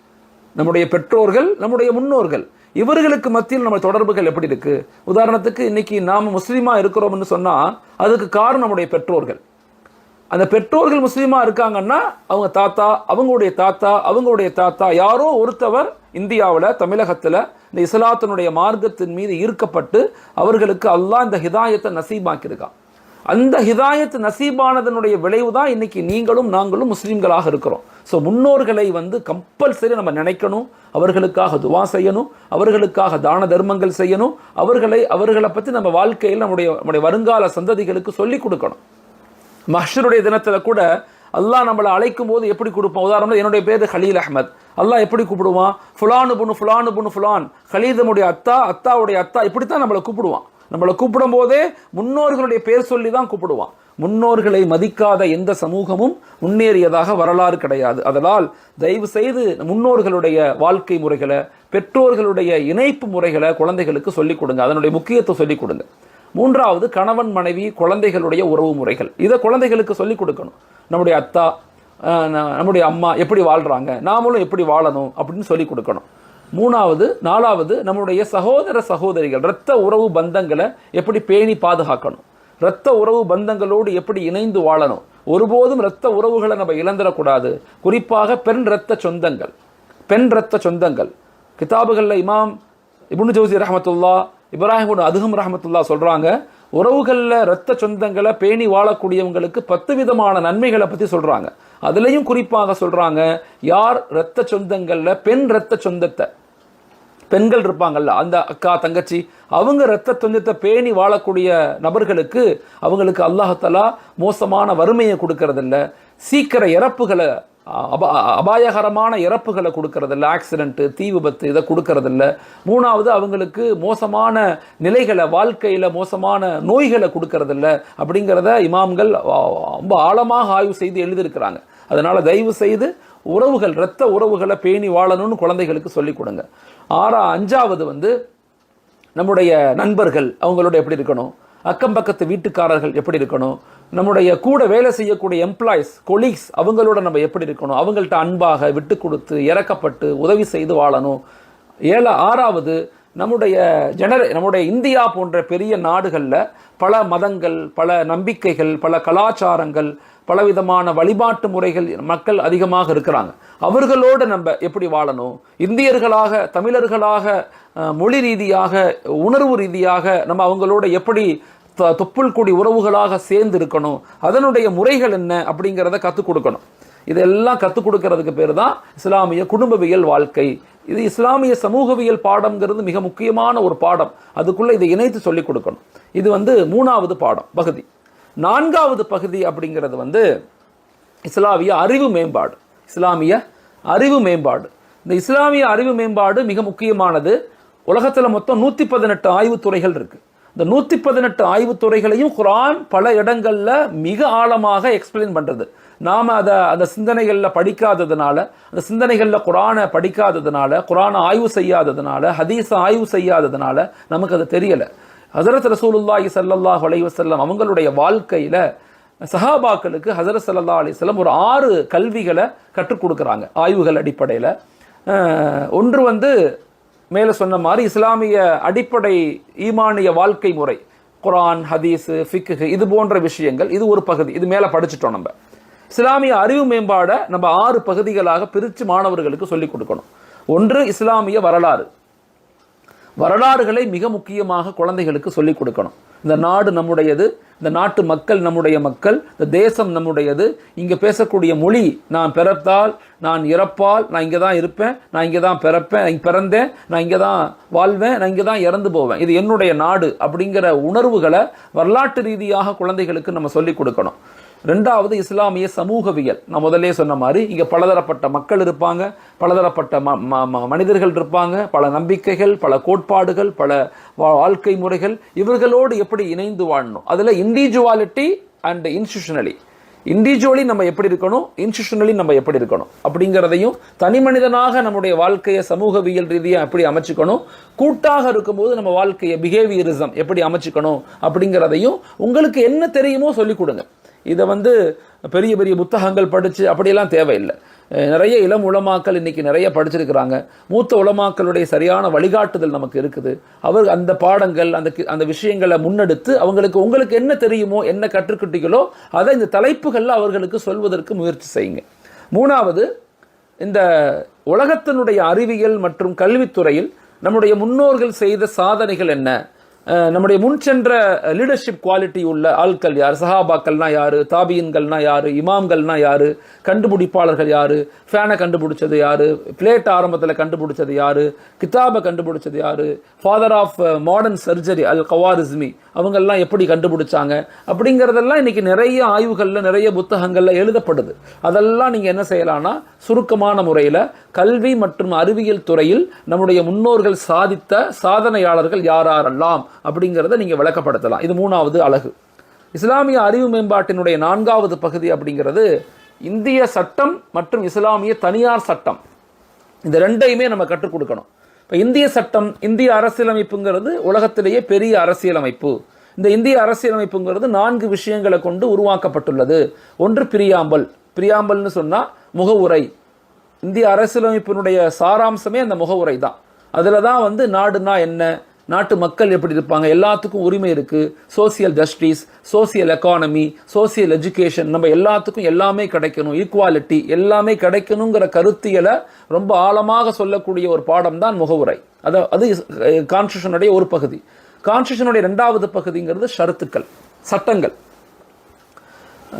நம்முடைய பெற்றோர்கள், நம்முடைய முன்னோர்கள், இவர்களுக்கு மத்தியில் நம்ம தொடர்புகள் எப்படி இருக்கு. உதாரணத்துக்கு இன்னைக்கு நாம முஸ்லீமா இருக்கிறோம்னு சொன்னா அதுக்கு காரணம் நம்முடைய பெற்றோர்கள். அந்த பெற்றோர்கள் முஸ்லீமா இருக்காங்கன்னா அவங்க தாத்தா, அவங்களுடைய தாத்தா, அவங்களுடைய தாத்தா, யாரோ ஒருத்தவர் இந்தியாவில் தமிழகத்தில் இந்த இஸ்லாத்தினுடைய மார்க்கத்தின் மீது ஈர்க்கப்பட்டு அவர்களுக்கு அல்லாஹ் இந்த ஹிதாயத்தை நசீபாக்கியிருக்கான். அந்த ஹிதாயத் நசீபானதனுடைய விளைவு தான் இன்னைக்கு நீங்களும் நாங்களும் முஸ்லீம்களாக இருக்கிறோம். ஸோ முன்னோர்களை கம்பல்சரி நம்ம நினைக்கணும், அவர்களுக்காக துவா செய்யணும், அவர்களுக்காக தான தர்மங்கள் செய்யணும், அவர்களை பற்றி நம்ம வாழ்க்கையில் நம்முடைய வருங்கால சந்ததிகளுக்கு சொல்லிக் கொடுக்கணும். மஹ்ஷருடைய தினத்தில் கூட அல்லாஹ் நம்மளை அழைக்கும் போது எப்படி கொடுப்பான்? உதாரணம், என்னுடைய பேர் ஹலீல் அஹ்மத், அல்லாஹ் எப்படி கூப்பிடுவான்? ஃபுலானு புனு ஃபுலானு புனு ஃபுலான், ஹலீதனுடைய அத்தா, அத்தாவுடைய அத்தா, இப்படித்தான் நம்மளை கூப்பிடுவான். நம்மளை கூப்பிடும் போதே முன்னோர்களுடைய பேர் சொல்லி தான் கூப்பிடுவான். முன்னோர்களை மதிக்காத எந்த சமூகமும் முன்னேறியதாக வரலாறு கிடையாது. அதனால் தயவு செய்து முன்னோர்களுடைய வாழ்க்கை முறைகளை, பெற்றோர்களுடைய இணைப்பு முறைகளை குழந்தைகளுக்கு சொல்லிக் கொடுங்க, அதனுடைய முக்கியத்துவம் சொல்லிக் கொடுங்க. 3வது, கணவன் மனைவி குழந்தைகளுடைய உறவு முறைகள், இதை குழந்தைகளுக்கு சொல்லிக் கொடுக்கணும். நம்முடைய அத்தா, நம்முடைய அம்மா எப்படி வாழ்றாங்க, நாமளும் எப்படி வாழணும் அப்படின்னு சொல்லிக் கொடுக்கணும். 4வது, நம்முடைய சகோதர சகோதரிகள் இரத்த உறவு பந்தங்களை எப்படி பேணி பாதுகாக்கணும், இரத்த உறவு பந்தங்களோடு எப்படி இணைந்து வாழணும். ஒருபோதும் இரத்த உறவுகளை நம்ம இழந்துடக்கூடாது. குறிப்பாக பெண் இரத்த சொந்தங்கள். கிதாபுகளில் இமாம் இப்னு ஜௌசி ரஹ்மத்துல்லா, இப்ராஹிம் அதுகம் ரஹ்மத்துல்லா சொல்றாங்க, உறவுகளில் இரத்த சொந்தங்களை பேணி வாழக்கூடியவங்களுக்கு 10 விதமான நன்மைகளை பற்றி சொல்றாங்க. அதுலேயும் குறிப்பாக சொல்றாங்க, யார் இரத்த சொந்தங்கள்ல பெண் இரத்த சொந்தத்தை, பெண்கள் இருப்பாங்கல்ல, அந்த அக்கா தங்கச்சி, அவங்க இரத்த சொந்தத்தை பேணி வாழக்கூடிய நபர்களுக்கு அவங்களுக்கு அல்லாஹ் தஆலா மோசமான வறுமையை கொடுக்கறதில்ல, சீக்கிர இறப்புகளை அபாயகரமான இறப்புகளை கொடுக்கறதில்ல, ஆக்சிடென்ட்டு, தீ விபத்து இதை கொடுக்கறதில்ல. மூணாவது, அவங்களுக்கு மோசமான நிலைகளை, வாழ்க்கையில் மோசமான நோய்களை கொடுக்கறதில்ல அப்படிங்கிறத இமாம்கள் ரொம்ப ஆழமாக ஆய்வு செய்து எழுதியிருக்கிறாங்க. அதனால் தயவு செய்து உறவுகள், இரத்த உறவுகளை பேணி வாழணும்னு குழந்தைகளுக்கு சொல்லிக் கொடுங்க. அஞ்சாவது நம்முடைய நண்பர்கள், அவங்களோட எப்படி இருக்கணும், அக்கம் பக்கத்து வீட்டுக்காரர்கள் எப்படி இருக்கணும், நம்முடைய கூட வேலை செய்யக்கூடிய எம்ப்ளாயிஸ், கொலீக்ஸ், அவங்களோட நம்ம எப்படி இருக்கணும், அவங்கள்ட்ட அன்பாக விட்டு கொடுத்து இறக்கப்பட்டு உதவி செய்து வாழணும். ஆறாவது, நம்முடைய இந்தியா போன்ற பெரிய நாடுகளில் பல மதங்கள், பல நம்பிக்கைகள், பல கலாச்சாரங்கள், பலவிதமான வழிபாட்டு முறைகள் மக்கள் அதிகமாக இருக்கிறாங்க. அவர்களோடு நம்ம எப்படி வாழணும், இந்தியர்களாக, தமிழர்களாக, மொழி ரீதியாக, உணர்வு ரீதியாக நம்ம அவங்களோட எப்படி தொப்புள் கூடி உறவுகளாக சேர்ந்து இருக்கணும், அதனுடைய முறைகள் என்ன அப்படிங்கிறத கற்றுக் கொடுக்கணும். இதெல்லாம் கற்றுக் கொடுக்கறதுக்கு பேர் தான் இஸ்லாமிய குடும்பவியல் வாழ்க்கை. இது இஸ்லாமிய சமூகவியல் பாடம்ங்கிறது மிக முக்கியமான ஒரு பாடம். அதுக்குள்ள இதை இணைத்து சொல்லிக் கொடுக்கணும். இது 3வது பாடம் பகுதி. 4வது பகுதி அப்படிங்கிறது இஸ்லாமிய அறிவு மேம்பாடு. இஸ்லாமிய அறிவு மேம்பாடு. இந்த இஸ்லாமிய அறிவு மேம்பாடு மிக முக்கியமானது. உலகத்தில் மொத்தம் 118 ஆய்வுத்துறைகள் இருக்கு. இந்த 118 ஆய்வுத்துறைகளையும் குர்ஆன் பல இடங்கள்ல மிக ஆழமாக எக்ஸ்பிளைன் பண்றது. நாம அந்த சிந்தனைகளில் படிக்காததுனால, அந்த சிந்தனைகளில் குர்ஆனை படிக்காததுனால, குர்ஆனை ஆய்வு செய்யாததுனால, ஹதீஸை ஆய்வு செய்யாததுனால நமக்கு அது தெரியல. ஹஸரத் ரசூலுல்லாஹி ஸல்லல்லாஹு அலைஹி வஸல்லம் அவங்களுடைய வாழ்க்கையில சஹாபாக்களுக்கு ஹஸரத் ஸல்லல்லாஹு அலைஹி வஸல்லம் ஒரு 6 கல்விகளை கற்றுக் கொடுக்குறாங்க ஆய்வுகள் அடிப்படையில். ஒன்று மேலே சொன்ன மாதிரி இஸ்லாமிய அடிப்படை ஈமானிய வாழ்க்கை முறை, குர்ஆன், ஹதீஸு, ஃபிக்ஹ், இது போன்ற விஷயங்கள். இது ஒரு பகுதி. இது மேலே படிச்சுட்டோம். நம்ம இஸ்லாமிய அறிவு மேம்பாடை நம்ம 6 பகுதிகளாக பிரித்து மாணவர்களுக்கு சொல்லிக் கொடுக்கணும். ஒன்று, இஸ்லாமிய வரலாறு. வரலாறுகளை மிக முக்கியமாக குழந்தைகளுக்கு சொல்லிக் கொடுக்கணும். இந்த நாடு நம்முடையது, இந்த நாட்டு மக்கள் நம்முடைய மக்கள், இந்த தேசம் நம்முடையது. இங்கே பேசக்கூடிய மொழி, நான் பிறத்தால், நான் இறப்பால், நான் இங்கே தான் இருப்பேன், நான் இங்கே தான் பிறப்பேன், நான் பிறந்தேன், நான் இங்கே தான் வாழ்வேன், நான் இங்கே தான் இறந்து போவேன், இது என்னுடைய நாடு அப்படிங்கிற உணர்வுகளை வரலாற்று ரீதியாக குழந்தைகளுக்கு நம்ம சொல்லிக் கொடுக்கணும். 2வது, இஸ்லாமிய சமூகவியல். நான் முதலே சொன்ன மாதிரி இங்கே பலதரப்பட்ட மக்கள் இருப்பாங்க, பலதரப்பட்ட மனிதர்கள் இருப்பாங்க, பல நம்பிக்கைகள், பல கோட்பாடுகள், பல வாழ்க்கை முறைகள். இவர்களோடு எப்படி இணைந்து வாழணும். அதில் இண்டிவிஜுவாலிட்டி அண்ட் இன்ஸ்டிடியூஷனலி, இண்டிவிஜுவலி நம்ம எப்படி இருக்கணும், இன்ஸ்டிடியூஷனலி நம்ம எப்படி இருக்கணும் அப்படிங்கிறதையும், தனி மனிதனாக நம்முடைய வாழ்க்கையை சமூகவியல் ரீதியாக எப்படி அமைச்சுக்கணும், கூட்டாக இருக்கும்போது நம்ம வாழ்க்கையை பிஹேவியரிசம் எப்படி அமைச்சுக்கணும் அப்படிங்கிறதையும் உங்களுக்கு என்ன தெரியுமோ சொல்லிக் கொடுங்க. இதை பெரிய பெரிய புத்தகங்கள் படித்து அப்படியெல்லாம் தேவையில்லை. நிறைய இளம் உலமாக்கள் இன்னைக்கு நிறைய படிச்சிருக்கிறாங்க. மூத்த உலமாக்களுடைய சரியான வழிகாட்டுதல் நமக்கு இருக்குது. அவர் அந்த பாடங்கள், அந்த விஷயங்களை முன்னெடுத்து உங்களுக்கு என்ன தெரியுமோ, என்ன கற்றுக்கிட்டீங்களோ அதை இந்த தலைப்புகளில் அவர்களுக்கு சொல்வதற்கு முயற்சி செய்யுங்க. 3வது, இந்த உலகத்தினுடைய அறிவியல் மற்றும் கல்வித்துறையில் நம்முடைய முன்னோர்கள் செய்த சாதனைகள் என்ன, நம்முடைய முன் சென்ற லீடர்ஷிப் குவாலிட்டி உள்ள ஆட்கள் யார், சஹாபாக்கள்னா யாரு, தாபியின்கள்னா யாரு, இமாம்கள்னா யாரு, கண்டுபிடிப்பாளர்கள் யாரு, ஃபேனை கண்டுபிடிச்சது யாரு, பிளேட் ஆரம்பத்தில் கண்டுபிடிச்சது யாரு, கிதாபை கண்டுபிடிச்சது யாரு, ஃபாதர் ஆஃப் மாடர்ன் சர்ஜரி அல் கவாரிஸ்மி, அவங்கெல்லாம் எப்படி கண்டுபிடிச்சாங்க அப்படிங்கிறதெல்லாம் இன்னைக்கு நிறைய ஆய்வுகளில், நிறைய புத்தகங்களில் எழுதப்படுது. அதெல்லாம் நீங்கள் என்ன செய்யலாம்னா சுருக்கமான முறையில் கல்வி மற்றும் அறிவியல் துறையில் நம்முடைய முன்னோர்கள் சாதித்த சாதனையாளர்கள் யாரெல்லாம் அப்படிங்கிறத நீங்க விளக்கப்படுத்தலாம். இது 3வது அலகு. இஸ்லாமிய அறிவு மேம்பாட்டினுடைய 4வது பகுதி அப்படிங்கிறது இந்திய சட்டம் மற்றும் இஸ்லாமிய தனியார் சட்டம். இந்த ரெண்டையுமே நம்ம கற்றுக் கொடுக்கணும். இப்போ இந்திய சட்டம், இந்திய அரசியலமைப்புங்கிறது உலகத்திலேயே பெரிய அரசியலமைப்பு. இந்த இந்திய அரசியலமைப்புங்கிறது 4 விஷயங்களை கொண்டு உருவாக்கப்பட்டுள்ளது. ஒன்று பிரியாம்பல். பிரியாம்பல்னு சொன்னா முகவுரை. இந்திய அரசியலமைப்பினுடைய சாராம்சமே அந்த முகவுரை தான். அதில் தான் நாடுனா என்ன, நாட்டு மக்கள் எப்படி இருப்பாங்க, எல்லாத்துக்கும் உரிமை இருக்கு, social justice, social economy, social education, நம்ம எல்லாத்துக்கும் எல்லாமே கிடைக்கணும், ஈக்குவாலிட்டி எல்லாமே கிடைக்கணுங்கிற கருத்தியலை ரொம்ப ஆழமாக சொல்லக்கூடிய ஒரு பாடம் தான் முகவுரை. அது கான்ஸ்டியூஷனுடைய ஒரு பகுதி. கான்ஸ்டியூஷனுடைய 2வது பகுதிங்கிறது ஷரத்துக்கள், சட்டங்கள்.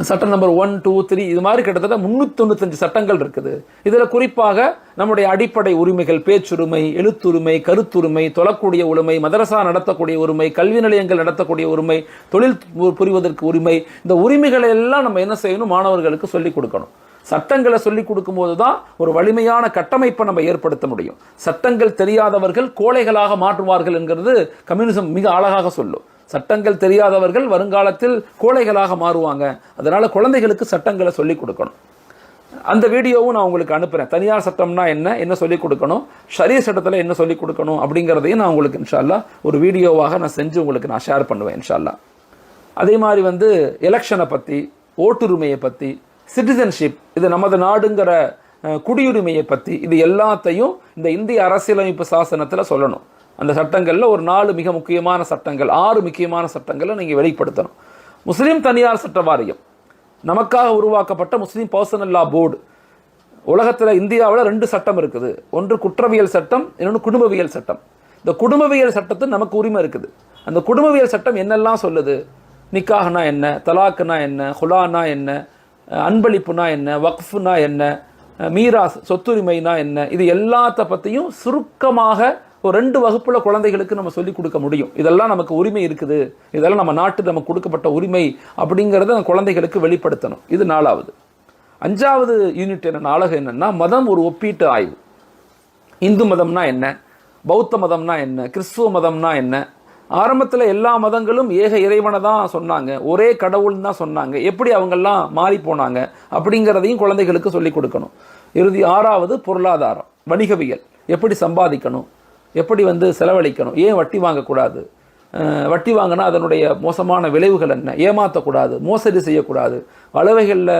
சட்டம் நம்பர் 1, 2, 3 இது மாதிரி கிட்டத்தட்ட 395 சட்டங்கள் இருக்குது. இதில் குறிப்பாக நம்முடைய அடிப்படை உரிமைகள், பேச்சுரிமை, எழுத்துரிமை, கருத்துரிமை, தொழக்கூடிய உரிமை, மதரசா நடத்தக்கூடிய உரிமை, கல்வி நிலையங்கள் நடத்தக்கூடிய உரிமை, தொழில் புரிவதற்கு உரிமை, இந்த உரிமைகளை எல்லாம் நம்ம என்ன செய்யணும், மாணவர்களுக்கு சொல்லிக் கொடுக்கணும். சட்டங்களை சொல்லிக் கொடுக்கும்போது தான் ஒரு வலிமையான கட்டமைப்பை நம்ம ஏற்படுத்த முடியும். சட்டங்கள் தெரியாதவர்கள் கோழைகளாக மாற்றுவார்கள் என்கிறது கம்யூனிசம் மிக அழகாக சொல்லும். சட்டங்கள் தெரியாதவர்கள் வருங்காலத்தில் கோழைகளாக மாறுவாங்க. அதனால குழந்தைகளுக்கு சட்டங்களை சொல்லிக் கொடுக்கணும். அந்த வீடியோவும் நான் உங்களுக்கு அனுப்புகிறேன். தனியார் சட்டம்னா என்ன சொல்லிக் கொடுக்கணும், ஷரிய சட்டத்தில் என்ன சொல்லிக் கொடுக்கணும் அப்படிங்கிறதையும் நான் உங்களுக்கு இன்ஷா அல்லாஹ் ஒரு வீடியோவாக நான் செஞ்சு உங்களுக்கு நான் ஷேர் பண்ணுவேன் இன்ஷா அல்லாஹ். அதே மாதிரி எலெக்ஷனை பற்றி, ஓட்டுரிமையை பற்றி, சிட்டிசன்ஷிப், இது நமது நாடுங்கிற குடியுரிமையை பற்றி, இது எல்லாத்தையும் இந்த இந்திய அரசியலமைப்பு சாசனத்தில் சொல்லணும். அந்த சட்டங்களில் ஒரு 4 மிக முக்கியமான சட்டங்கள், 6 முக்கியமான சட்டங்களை நீங்கள் வெளிப்படுத்தணும். முஸ்லீம் தனியார் சட்ட வாரியம் நமக்காக உருவாக்கப்பட்ட முஸ்லீம் பர்சனல் லா போர்டு. உலகத்தில் இந்தியாவில் 2 சட்டம் இருக்குது. ஒன்று குற்றவியல் சட்டம், இன்னொன்று குடும்பவியல் சட்டம். இந்த குடும்பவியல் சட்டத்தில் நமக்கு உரிமை இருக்குது. அந்த குடும்பவியல் சட்டம் என்னெல்லாம் சொல்லுது, நிக்காஹ்னா என்ன, தலாக்குனா என்ன, ஹுலானா என்ன, அன்பளிப்புனா என்ன, வக்ஃபுனா என்ன, மீராஸ் சொத்துரிமைனா என்ன, இது எல்லாத்த பற்றியும் சுருக்கமாக ஒரு 2 வகுப்புல குழந்தைகளுக்கு நம்ம சொல்லிக் கொடுக்க முடியும். இதெல்லாம் நமக்கு உரிமை இருக்குது, இதெல்லாம் நம்ம நாட்டு நமக்கு கொடுக்கப்பட்ட உரிமை அப்படிங்கிறத குழந்தைகளுக்கு வெளிப்படுத்தணும். இது 4வது. 5வது யூனிட் நாளகம் என்னன்னா மதம் ஒரு ஒப்பீட்டு ஆய்வு. இந்து மதம்னா என்ன, பௌத்த மதம்னா என்ன, கிறிஸ்துவ மதம்னா என்ன. ஆரம்பத்தில் எல்லா மதங்களும் ஏக இறைவனை தான் சொன்னாங்க, ஒரே கடவுள் தான் சொன்னாங்க. எப்படி அவங்கெல்லாம் மாறி போனாங்க அப்படிங்கிறதையும் குழந்தைகளுக்கு சொல்லிக் கொடுக்கணும். இறுதி 6வது பொருளாதாரம், வணிகவியல், எப்படி சம்பாதிக்கணும், எப்படி செலவழிக்கணும், ஏன் வட்டி வாங்கக்கூடாது, வட்டி வாங்கினா அதனுடைய மோசமான விளைவுகள் என்ன, ஏமாற்றக்கூடாது, மோசடி செய்யக்கூடாது, அளவைகளில்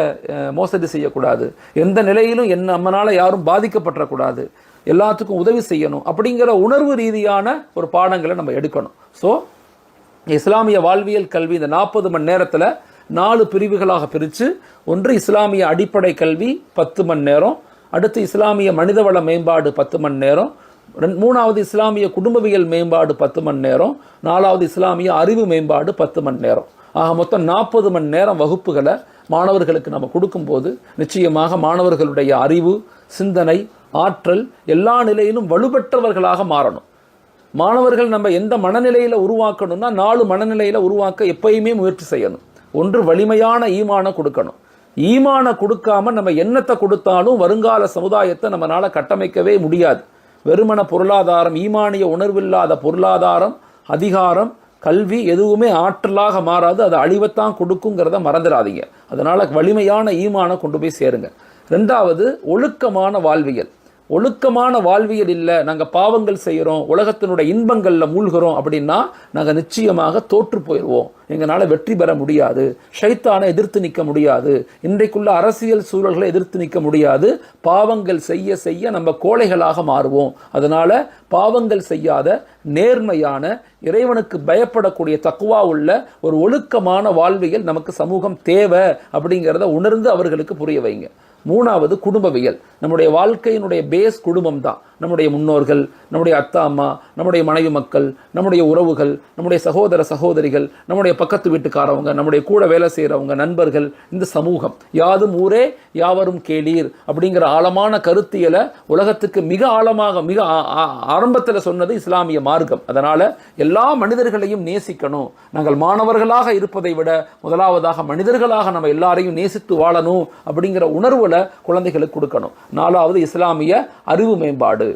மோசடி செய்யக்கூடாது, எந்த நிலையிலும் நம்மளால் யாரும் பாதிக்கப்படக்கூடாது, எல்லாத்துக்கும் உதவி செய்யணும் அப்படிங்கிற உணர்வு ரீதியான ஒரு பாடங்களை நம்ம எடுக்கணும். ஸோ இஸ்லாமிய வாழ்வியல் கல்வி இந்த 40 மணி நேரத்தில் 4 பிரிவுகளாக பிரித்து, ஒன்று இஸ்லாமிய அடிப்படை கல்வி 10 மணி நேரம், அடுத்து இஸ்லாமிய மனிதவள மேம்பாடு 10 மணி நேரம், 3வது இஸ்லாமிய குடும்பவியல் மேம்பாடு 10 மணி நேரம், 4வது இஸ்லாமிய அறிவு மேம்பாடு 10 மணி நேரம். ஆக மொத்தம் 40 மணி நேரம் வகுப்புகளை மாணவர்களுக்கு நம்ம கொடுக்கும்போது நிச்சயமாக மாணவர்களுடைய அறிவு, சிந்தனை, ஆற்றல் எல்லா நிலையிலும் வலுப்பெற்றவர்களாக மாறணும். மாணவர்கள் நம்ம எந்த மனநிலையில் உருவாக்கணும்னா 4 மனநிலையில் உருவாக்க எப்பயுமே முயற்சி செய்யணும். ஒன்று வலிமையான ஈமானை கொடுக்கணும். ஈமானை கொடுக்காம நம்ம என்னத்தை கொடுத்தாலும் வருங்கால சமுதாயத்தை நம்மளால கட்டமைக்கவே முடியாது. வெறுமன பொருளாதாரம், ஈமானிய உணர்வில்லாத பொருளாதாரம், அதிகாரம், கல்வி எதுவுமே ஆற்றலாக மாறாது, அது அழிவைத்தான் கொடுக்குங்கிறத மறந்துடாதீங்க. அதனால வலிமையான ஈமானை கொண்டு போய் சேருங்க. 2வது ஒழுக்கமான வாழ்வியல். ஒழுக்கமான வாழ்வியல் இல்லை, நாங்கள் பாவங்கள் செய்கிறோம், உலகத்தினுடைய இன்பங்களில் மூழ்கிறோம் அப்படின்னா நாங்கள் நிச்சயமாக தோற்று போயிடுவோம், எங்களால் வெற்றி பெற முடியாது, ஷைத்தானை எதிர்த்து நிற்க முடியாது, இன்றைக்குள்ள அரசியல் சூழல்களை எதிர்த்து நிற்க முடியாது, பாவங்கள் செய்ய செய்ய நம்ம கோழைகளாக மாறுவோம். அதனால பாவங்கள் செய்யாத நேர்மையான இறைவனுக்கு பயப்படக்கூடிய தக்குவா உள்ள ஒரு ஒழுக்கமான வாழ்வியல் நமக்கு சமூகம் தேவை அப்படிங்கிறத உணர்ந்து அவர்களுக்கு புரிய வைங்க. 3வது குடும்பவியல். நம்முடைய வாழ்க்கையினுடைய பேஸ் குடும்பம் தான். நம்முடைய முன்னோர்கள், நம்முடைய அத்தா அம்மா, நம்முடைய மனைவி மக்கள், நம்முடைய உறவுகள், நம்முடைய சகோதர சகோதரிகள், நம்முடைய பக்கத்து வீட்டுக்காரவங்க, நம்முடைய கூட வேலை செய்கிறவங்க, நண்பர்கள், இந்த சமூகம். யாதும் ஊரே யாவரும் கேளீர் அப்படிங்கிற ஆழமான கருத்தியலை உலகத்துக்கு மிக ஆழமாக மிக ஆரம்பத்தில் சொன்னது இஸ்லாமிய மார்க்கம். அதனால எல்லா மனிதர்களையும் நேசிக்கணும். நாங்கள் மாணவர்களாக இருப்பதை விட முதலாவதாக மனிதர்களாக நம்ம எல்லாரையும் நேசித்து வாழணும் அப்படிங்கிற உணர்வுல குழந்தைகளுக்கு கொடுக்கணும். 4வது இஸ்லாமிய அறிவு மேம்பாடு.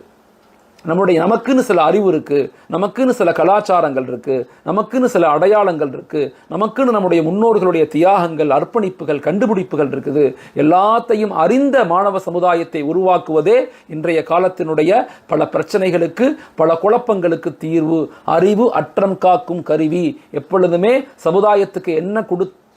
நமக்குன்னு சில அறிவு இருக்கு, நமக்குன்னு சில கலாச்சாரங்கள் இருக்கு, நமக்குன்னு சில அடையாளங்கள் இருக்கு, நமக்குன்னு நம்முடைய முன்னோர்களுடைய தியாகங்கள், அர்ப்பணிப்புகள், கண்டுபிடிப்புகள் இருக்குது. எல்லாத்தையும் அறிந்த மாணவ சமுதாயத்தை உருவாக்குவதே இன்றைய காலத்தினுடைய பல பிரச்சனைகளுக்கு, பல குழப்பங்களுக்கு தீர்வு. அறிவு அற்றம் காக்கும் கருவி. எப்பொழுதுமே சமுதாயத்துக்கு என்ன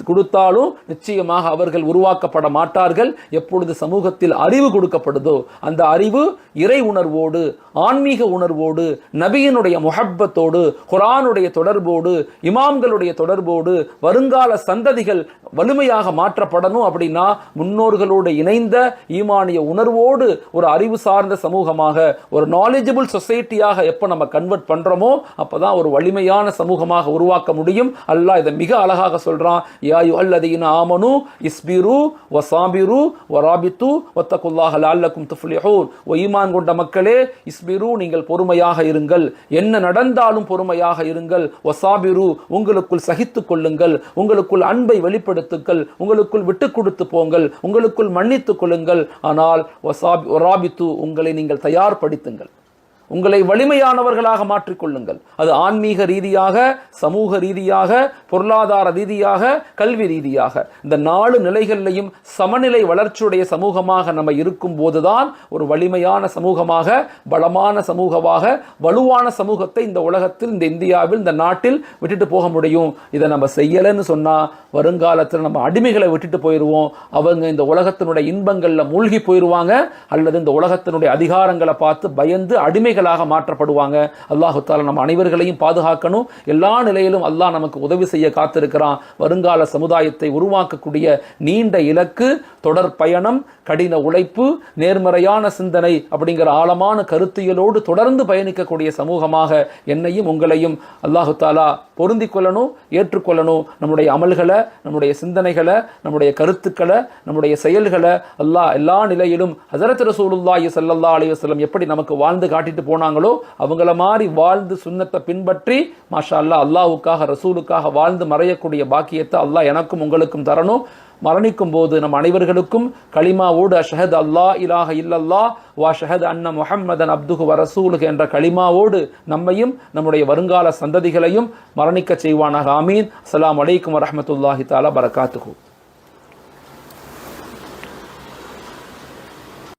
கொடுத்தாலும் நிச்சயமாக அவர்கள் உருவாக்கப்பட மாட்டார்கள். எப்பொழுது சமூகத்தில் அறிவு கொடுக்கப்படுதோ அந்த அறிவு இறை உணர்வோடு, ஆன்மீக உணர்வோடு, நபியினுடைய முஹப்பத்தோடு, குர்ஆனுடைய தொடர்போடு, இமாம்களுடைய தொடர்போடு வருங்கால சந்ததிகள் வலிமையாக மாற்றப்படணும். அப்படின்னா முன்னோர்களோடு இணைந்த ஈமானிய உணர்வோடு ஒரு அறிவு சார்ந்த சமூகமாக, ஒரு நாலேஜபிள் சொசைட்டியாக எப்போ நம்ம கன்வெர்ட் பண்றோமோ அப்பதான் ஒரு வலிமையான சமூகமாக உருவாக்க முடியும். அல்லாஹ் இதை மிக அழகாக சொல்றான். யா அய்யுஹல்லதீன ஆமனூ இஸ்பிரு வஸாபிரு வராபித்து வத்தகுல்லாஹ லஅல்லக்கும் துஃப்லிஹூன். ஓ ஈமான் கொண்ட மக்களே, இஸ்பிரு நீங்கள் பொறுமையாக இருங்கள், என்ன நடந்தாலும் பொறுமையாக இருங்கள். வஸாபிரு உங்களுக்குள் சகித்துக் கொள்ளுங்கள், உங்களுக்குள் அன்பை வெளிப்படுத்துங்கள், உங்களுக்குள் விட்டுக் கொடுத்து போங்கள், உங்களுக்குள் மன்னித்துக் கொள்ளுங்கள். ஆனால் வராபித்து உங்களை நீங்கள் தயார்படுத்துங்கள், உங்களை வலிமையானவர்களாக மாற்றிக்கொள்ளுங்கள். அது ஆன்மீக ரீதியாக, சமூக ரீதியாக, பொருளாதார ரீதியாக, கல்வி ரீதியாக இந்த 4 நிலைகளிலையும் சமநிலை வளர்ச்சியுடைய சமூகமாக நம்ம இருக்கும் போதுதான் ஒரு வலிமையான சமூகமாக, பலமான சமூகமாக, வலுவான சமூகத்தை இந்த உலகத்தில், இந்த இந்தியாவில், இந்த நாட்டில் விட்டுட்டு போக முடியும். இதை நம்ம செய்யலைன்னு சொன்னா வருங்காலத்தில் நம்ம அடிமைகளை விட்டுட்டு போயிடுவோம். அவங்க இந்த உலகத்தினுடைய இன்பங்கள்ல மூழ்கி போயிடுவாங்க, அல்லது இந்த உலகத்தினுடைய அதிகாரங்களை பார்த்து பயந்து அடிமைகளாக மாற்றப்படுவாங்க. அல்லாஹு தஆலா நம்ம அனைவர்களையும் பாதுகாக்கணும். எல்லா நிலையிலும் அல்லாஹ் நமக்கு உதவி செய்ய காத்திருக்கிறான். வருங்கால சமுதாயத்தை உருவாக்கக்கூடிய நீண்ட இலக்கு, தொடர் பயணம், கடின உழைப்பு, நேர்மறையான சிந்தனை அப்படிங்கிற ஆழமான கருத்தியலோடு தொடர்ந்து பயணிக்கக்கூடிய சமூகமாக என்னையும் உங்களையும் அல்லாஹு தஆலா பொருந்திக் கொள்ளணும், ஏற்றுக்கொள்ளணும். நம்முடைய அமல்களை, நம்முடைய சிந்தனைகளை, நம்முடைய கருத்துக்களை, நம்முடைய செயல்களை அல்லாஹ் எல்லா நிலையிலும் ஹஸரத் ரசூலுல்லாஹி ஸல்லல்லாஹு அலைஹி வஸல்லம் எப்படி நமக்கு வாழ்ந்து காட்டிட்டு போனாங்களோ அவங்கள மாதிரி வாழ்ந்து சுன்னத்தை பின்பற்றி மாஷா அல்லாஹ் அல்லாஹ்வுக்காக, ரசூலுக்காக வாழ்ந்து மறையக்கூடிய பாக்கியத்தை அல்லாஹ் எனக்கும் உங்களுக்கும் தரணும். மரணிக்கும் போது நம் அனைவர்களுக்கும் கலிமாவோடு அஷ்ஹது அல்லாஹ் இலாஹ இல்லல்லாஹ் வ அஷ்ஹது அன்ன முஹம்மதன் அப்துஹு வ ரசூலுஹு என்ற கலிமாவோடு நம்மையும் நம்முடைய வருங்கால சந்ததிகளையும் மரணிக்க செய்வானாக. ஆமீன். அஸ்ஸலாமு அலைக்கும் வரஹ்மத்துல்லாஹி தஆலா பரகாத்துஹு.